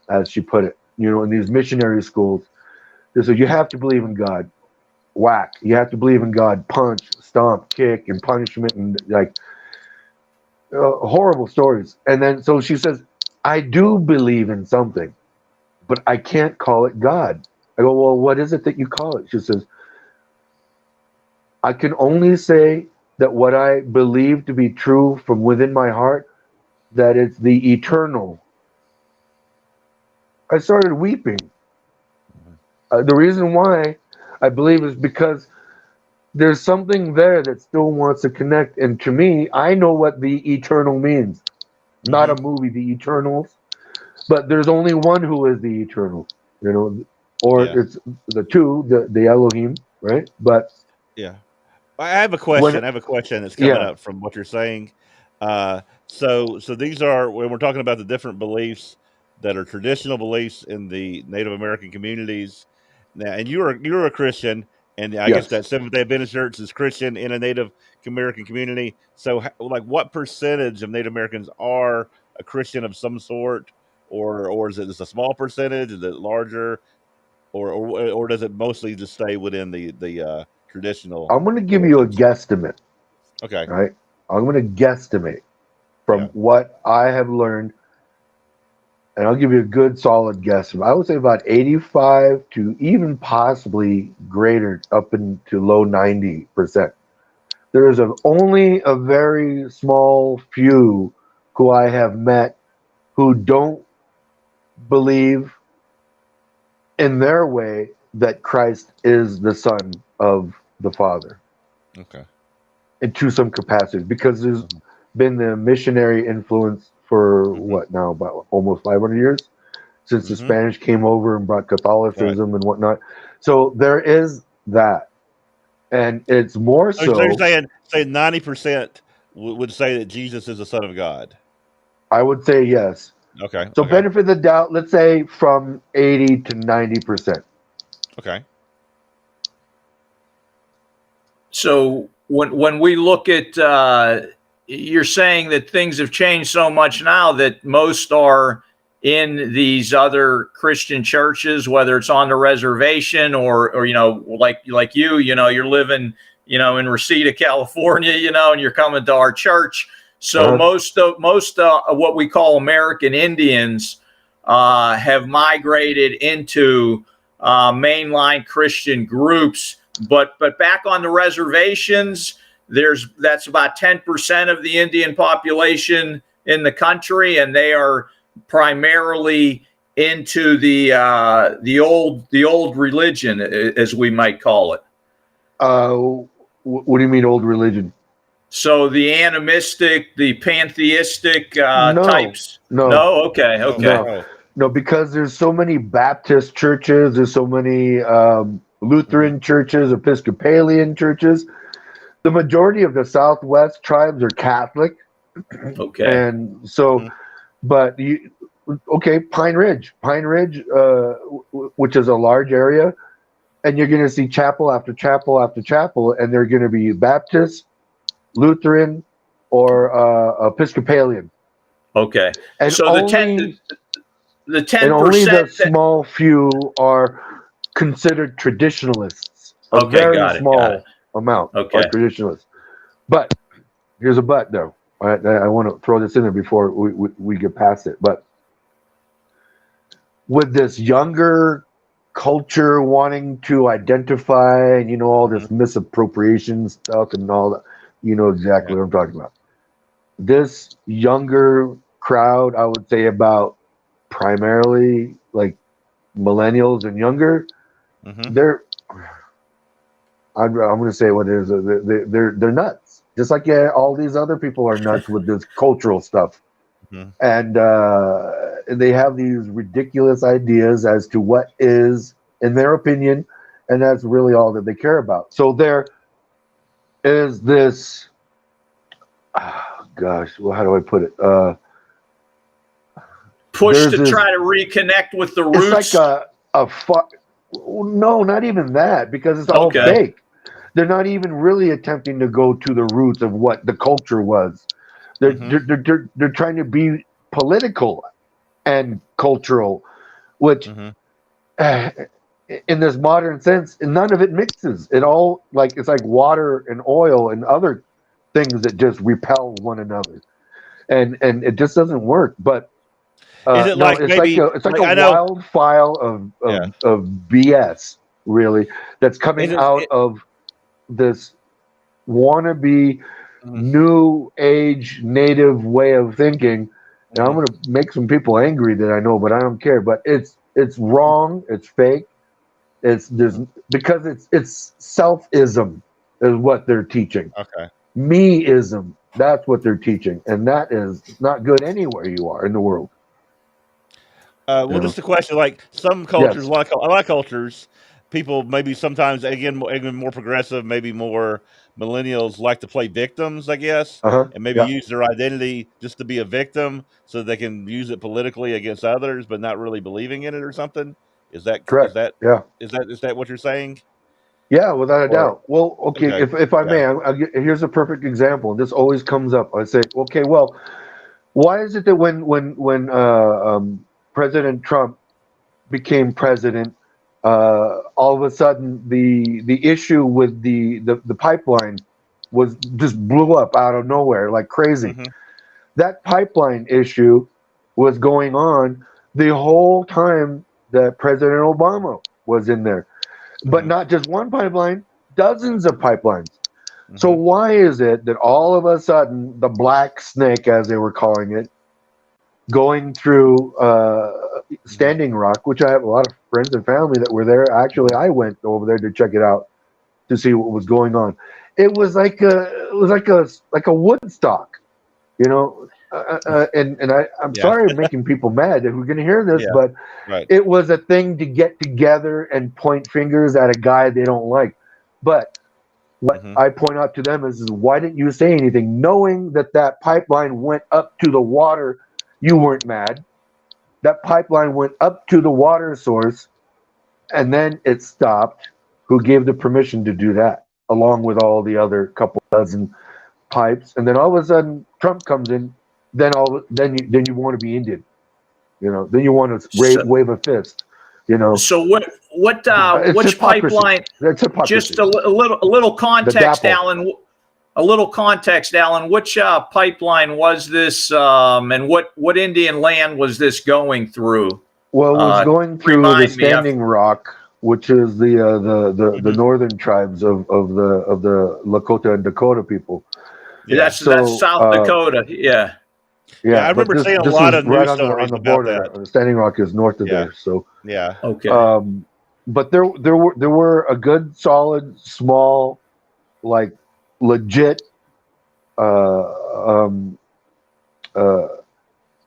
as she put it, in these missionary schools, they said, you have to believe in God. Whack. You have to believe in God. Punch, stomp, kick, and punishment, and horrible stories. And then, so she says, I do believe in something, but I can't call it God. I go, well, what is it that you call it? She says, I can only say that what I believe to be true from within my heart, that it's the eternal. I started weeping. The reason why I believe is because there's something there that still wants to connect. And to me, I know what the eternal means. Not a movie, The Eternals, but there's only one who is the eternal, or it's the two, the Elohim, right? But yeah. I have a question. That's coming up from what you're saying. So these are, when we're talking about the different beliefs that are traditional beliefs in the Native American communities. Now, and you're a Christian, and I guess that Seventh Day Adventist Church is Christian in a Native American community. So, like, what percentage of Native Americans are a Christian of some sort, or is it just a small percentage? Is it larger, or does it mostly just stay within the traditional? I'm going to give you a guesstimate. Okay. Right? I'm going to guesstimate from what I have learned, and I'll give you a good solid guess. I would say about 85 to even possibly greater, up into low 90%. There is only a very small few who I have met who don't believe in their way that Christ is the Son of the Father. Okay. Into some capacity, because there's been the missionary influence for what now, about almost 500 years since the Spanish came over and brought Catholicism and whatnot. So there is that, and it's more so. So you're saying 90% would say that Jesus is the Son of God. I would say yes. Okay. So benefit of the doubt, let's say from 80 to 90%. Okay. So when we look at, you're saying that things have changed so much now that most are in these other Christian churches, whether it's on the reservation or like you're living, in Reseda, California, and you're coming to our church. So most of what we call American Indians have migrated into mainline Christian groups. But back on the reservations, that's about 10% of the Indian population in the country, and they are primarily into the old religion, as we might call it. What do you mean, old religion? So the animistic, the pantheistic types. No. Okay. No, because there's so many Baptist churches, there's so many Lutheran churches, Episcopalian churches. The majority of the Southwest tribes are Catholic. Okay. And so, but Pine Ridge, which is a large area, and you're going to see chapel after chapel after chapel, and they're going to be Baptist, Lutheran, or Episcopalian. Okay. And so only, the 10%, and only the small few are considered traditionalists. A Okay, very got it. small amount Okay. are traditionalists. But here's a but, though. I want to throw this in there before we get past it. But with this younger culture wanting to identify, and all this misappropriation stuff and all that, you know exactly what I'm talking about. This younger crowd, I would say about primarily like millennials and younger, they're, I'm going to say what it is. They're nuts, just like all these other people are nuts with this cultural stuff, and they have these ridiculous ideas as to what is, in their opinion, and that's really all that they care about. So there is this. Gosh, well, how do I put it? Push to try to reconnect with the roots. It's like no, not even that, because it's all fake. They're not even really attempting to go to the roots of what the culture was. They're trying to be political and cultural, which in this modern sense, none of it mixes. It all it's like water and oil and other things that just repel one another, and it just doesn't work. But is it like it's maybe like a wild file of BS, really, that's coming out of this wannabe new age native way of thinking. And I'm going to make some people angry that I know, but I don't care. But it's wrong. It's fake. Because it's selfism is what they're teaching. Okay. Me-ism. That's what they're teaching, and that is not good anywhere you are in the world. Well, just a question: like some cultures, a lot of cultures, people maybe sometimes again more progressive, maybe more millennials like to play victims, I guess, and maybe use their identity just to be a victim, so they can use it politically against others, but not really believing in it or something. Is that correct? Is that what you're saying? Yeah, without a doubt. Well, okay, if I may, here's a perfect example, and this always comes up. I say, okay, well, why is it that when President Trump became president, all of a sudden the issue with the pipeline was just blew up out of nowhere like crazy? That pipeline issue was going on the whole time that President Obama was in there. But not just one pipeline, dozens of pipelines. So why is it that all of a sudden the black snake, as they were calling it, going through Standing Rock, which I have a lot of friends and family that were there. Actually, I went over there to check it out to see what was going on. It was like a Woodstock, and I'm sorry making people mad that we're going to hear this, but it was a thing to get together and point fingers at a guy they don't like. But what I point out to them is why didn't you say anything, knowing that pipeline went up to the water? You weren't mad. That pipeline went up to the water source, and then it stopped. Who gave the permission to do that, along with all the other couple dozen pipes? And then all of a sudden, Trump comes in. Then you want to be Indian, Then you want to wave a fist, So which pipeline? That's hypocrisy. Just a little context, Alan. A little context, Alan. Which pipeline was this, and what Indian land was this going through? Well, it was going through the Standing Rock, which is the northern tribes of the Lakota and Dakota people. Yeah, that's South Dakota. Yeah. Yeah, I remember seeing a lot of news stories on the border. About that. Standing Rock is north of there, so okay. But there were a good, solid, small, legit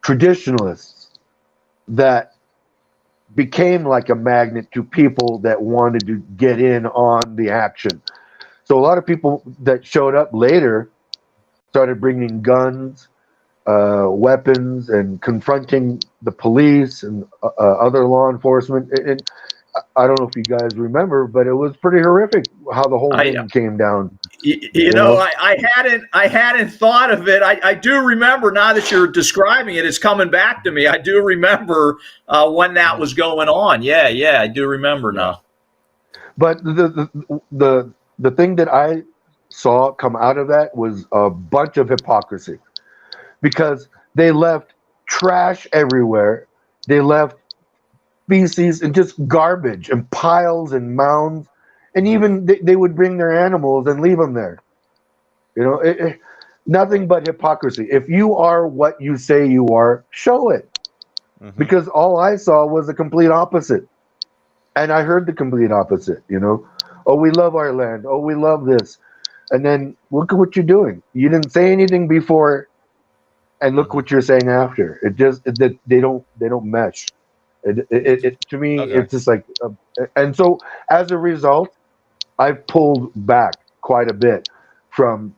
traditionalists that became like a magnet to people that wanted to get in on the action. So a lot of people that showed up later started bringing guns, weapons, and confronting the police and other law enforcement. And I don't know if you guys remember, but it was pretty horrific how the whole thing came down. I hadn't thought of it. I do remember now that you're describing it. It's coming back to me. I do remember when that was going on. Yeah, I do remember now. But the thing that I saw come out of that was a bunch of hypocrisy, because they left trash everywhere. They left feces and just garbage and piles and mounds, and even they would bring their animals and leave them there. You know, nothing but hypocrisy. If you are what you say you are, show it. Because all I saw was the complete opposite. And I heard the complete opposite, you know. Oh, we love our land. Oh, we love this. And then look at what you're doing. You didn't say anything before, and look what you're saying after. They don't mesh. It to me, it's just like, and so as a result, I've pulled back quite a bit from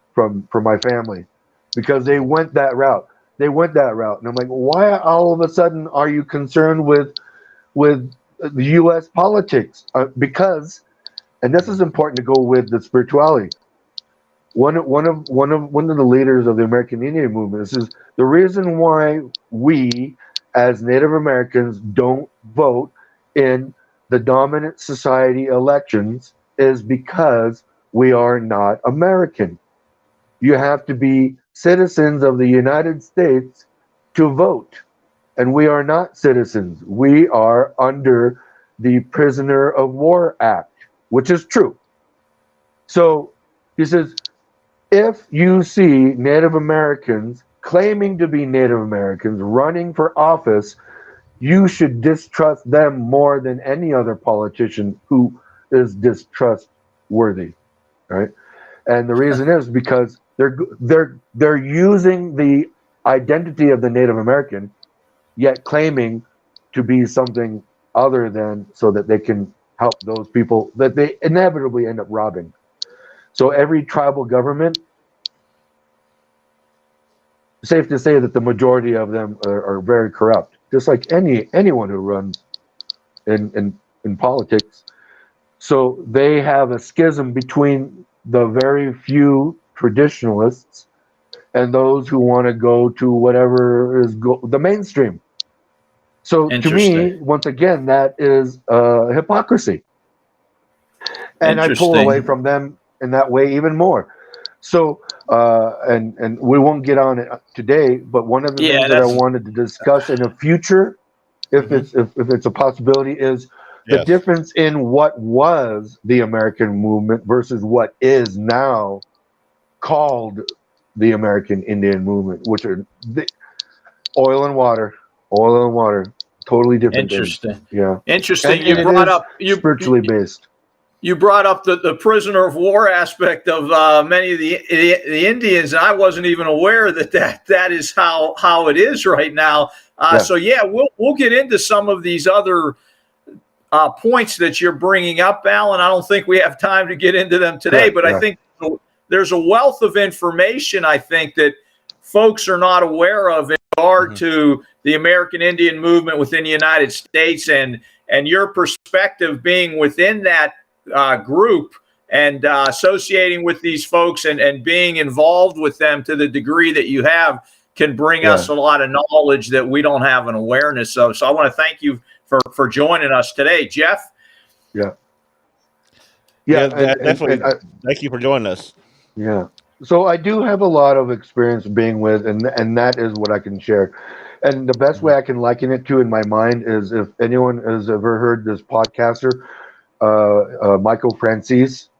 my family, because they went that route. And I'm like, why all of a sudden are you concerned with the U.S. politics? Because, and this is important to go with the spirituality. One of the leaders of the American Indian movement says the reason why we as Native Americans don't vote in the dominant society elections is because we are not American. You have to be citizens of the United States to vote. And we are not citizens. We are under the Prisoner of War Act, which is true. So he says, if you see Native Americans claiming to be Native Americans running for office, you should distrust them more than any other politician who is distrustworthy, right? And the reason is because they're using the identity of the Native American, yet claiming to be something other than, so that they can help those people that they inevitably end up robbing. So every tribal government, safe to say that the majority of them are very corrupt, just like anyone who runs in politics. So they have a schism between the very few traditionalists and those who want to go to whatever is the mainstream. So to me, once again, that is hypocrisy. And I pull away from them in that way even more. So, and we won't get on it today, but one of the things that I wanted to discuss in the future, if it's a possibility, is the difference in what was the American movement versus what is now called the American Indian movement, which are oil and water, totally different. Interesting. Things. Yeah. Interesting. And you brought up spiritually based. You brought up the prisoner of war aspect of many of the Indians, and I wasn't even aware that is how it is right now. So we'll get into some of these other points that you're bringing up, Alan. I don't think we have time to get into them today, but I think there's a wealth of information I think that folks are not aware of in regard to the American Indian movement within the United States, and your perspective being within that group and associating with these folks and being involved with them to the degree that you have can bring us a lot of knowledge that we don't have an awareness of. So I want to thank you for joining us today, Jeff. Definitely. Thank you for joining us. Yeah. So I do have a lot of experience being with, and that is what I can share. And the best way I can liken it to in my mind is, if anyone has ever heard this podcaster, Michael Francis.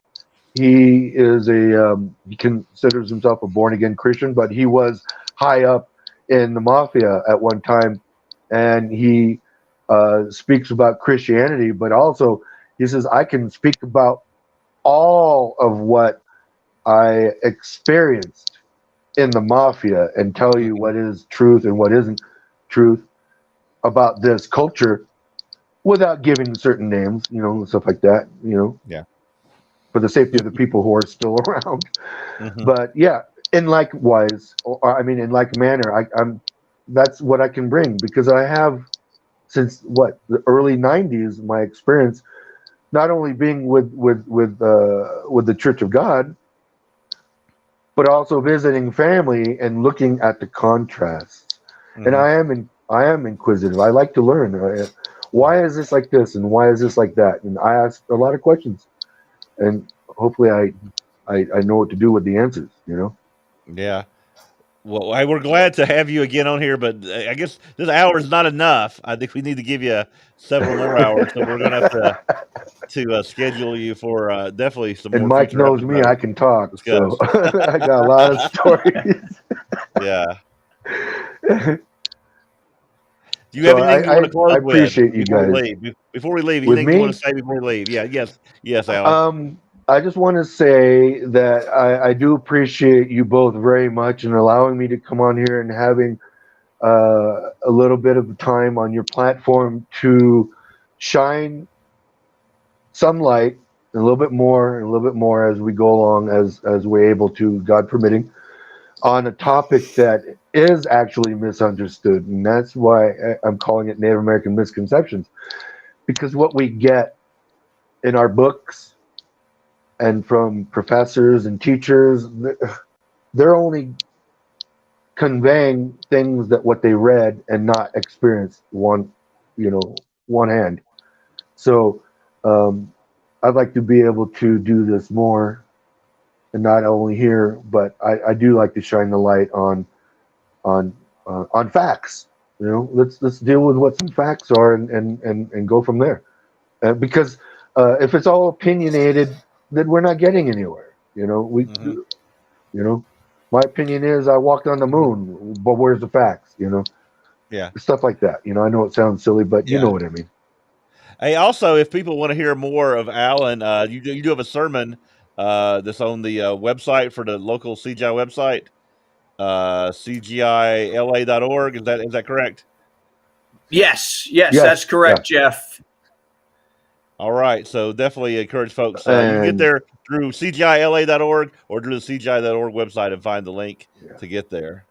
He is he considers himself a born again Christian, but he was high up in the mafia at one time, and he speaks about Christianity, but also he says, I can speak about all of what I experienced in the mafia and tell you what is truth and what isn't truth about this culture, without giving certain names, stuff like that, for the safety of the people who are still around. But in likewise, in like manner, that's what I can bring, because I have, since the early '90s, my experience, not only being with the Church of God, but also visiting family and looking at the contrasts. And I am inquisitive. I like to learn. Why is this like this, and why is this like that? And I ask a lot of questions. and hopefully I know what to do with the answers. Yeah. Well, hey, we're glad to have you again on here, but I guess this hour is not enough. I think we need to give you several more hours, so we're gonna have to schedule you for definitely some And more Mike future knows me; I episodes. can talk, so Discuss. I got a lot of stories. Yeah. Do you have So anything you want to I close with appreciate you before we guys. leave? Before we leave, With anything you want to me, say before we leave? Yeah. Yes, Alan. I just want to say that I do appreciate you both very much and allowing me to come on here and having a little bit of time on your platform to shine some light and a little bit more and a little bit more as we go along, as we're able to, God permitting, on a topic that is actually misunderstood. And that's why I'm calling it Native American Misconceptions, because what we get in our books and from professors and teachers, they're only conveying things that what they read and not experienced one hand. So I'd like to be able to do this more, and not only here, but I do like to shine the light on facts. Let's deal with what some facts are and go from there. Because if it's all opinionated, then we're not getting anywhere. Mm-hmm. My opinion is I walked on the moon, but where's the facts? Yeah. Stuff like that. I know it sounds silly, but you Yeah. know what I mean. Hey, also, if people want to hear more of Alan, you do have a sermon that's on the website for the local CGI website, cgila.org. Is that correct? Yes, Yes, that's correct, Jeff. All right, so definitely encourage folks. You can get and there through cgila.org or through the cgi.org website and find the link yeah. to get there.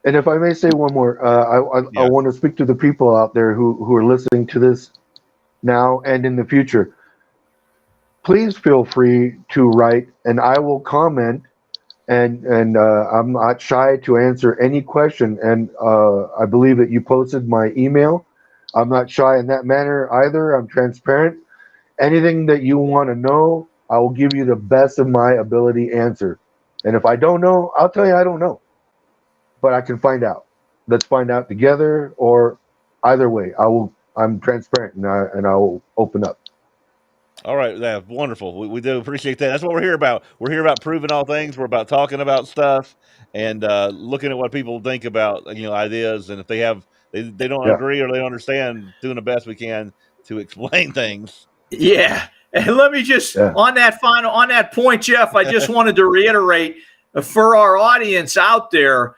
And if I may say one more, I Yeah. want to speak to the people out there who are listening to this now and in the future. Please feel free to write, and I will comment. And I'm not shy to answer any question. And I believe that you posted my email. I'm not shy in that manner either. I'm transparent. Anything that you want to know, I will give you the best of my ability answer. And if I don't know, I'll tell you I don't know. But I can find out. Let's find out together, or either way, I'm transparent, and I will open up. All right, yeah, wonderful. We do appreciate that. That's what we're here about. We're here about proving all things. We're about talking about stuff and looking at what people think about ideas, and if they don't Yeah. agree or they don't understand, doing the best we can to explain things. Yeah. And let me just, Yeah. on that point, Jeff, I just wanted to reiterate for our audience out there,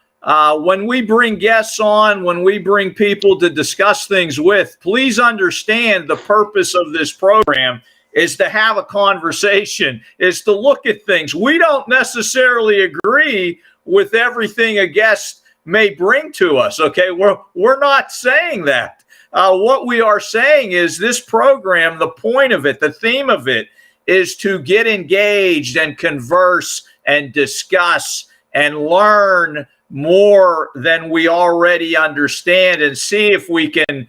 when we bring guests on, when we bring people to discuss things with, please understand the purpose of this program is to have a conversation, is to look at things. We don't necessarily agree with everything a guest may bring to us, okay? We're not saying that. What we are saying is this program, the point of it, the theme of it, is to get engaged and converse and discuss and learn more than we already understand, and see if we can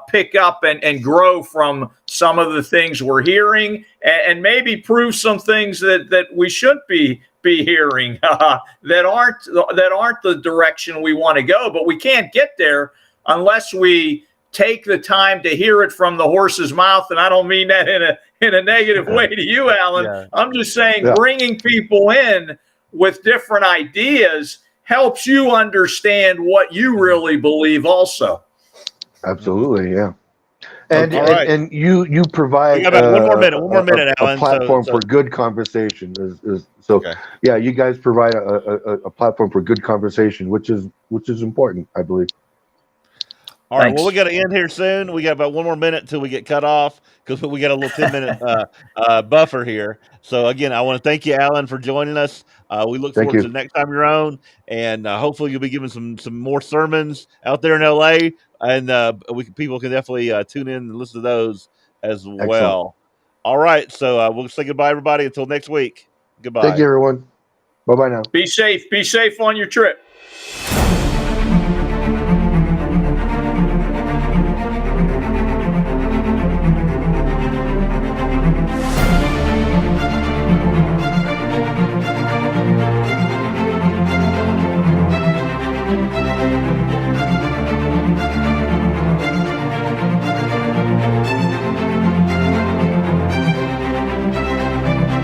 pick up and grow from some of the things we're hearing, and maybe prove some things that we should be hearing that aren't the direction we want to go. But we can't get there unless we take the time to hear it from the horse's mouth. And I don't mean that in a negative way to you, Alan. Yeah. I'm just saying bringing people in with different ideas helps you understand what you really believe also. Absolutely, yeah. And All right. and you provide we got about one more minute, a Alan. platform So for good conversation. So okay. Yeah, you guys provide a platform for good conversation, which is important, I believe. All right. Thanks. Well, we got to end here soon. We got about one more minute till we get cut off because we got a little 10-minute buffer here. So again, I want to thank you, Alan, for joining us. We look Thank forward to you. the next time you're on, and hopefully you'll be giving some more sermons out there in LA, and people can definitely tune in and listen to those as well. Excellent. All right. So we'll say goodbye, everybody. Until next week. Goodbye. Thank you, everyone. Bye-bye now. Be safe. Be safe on your trip.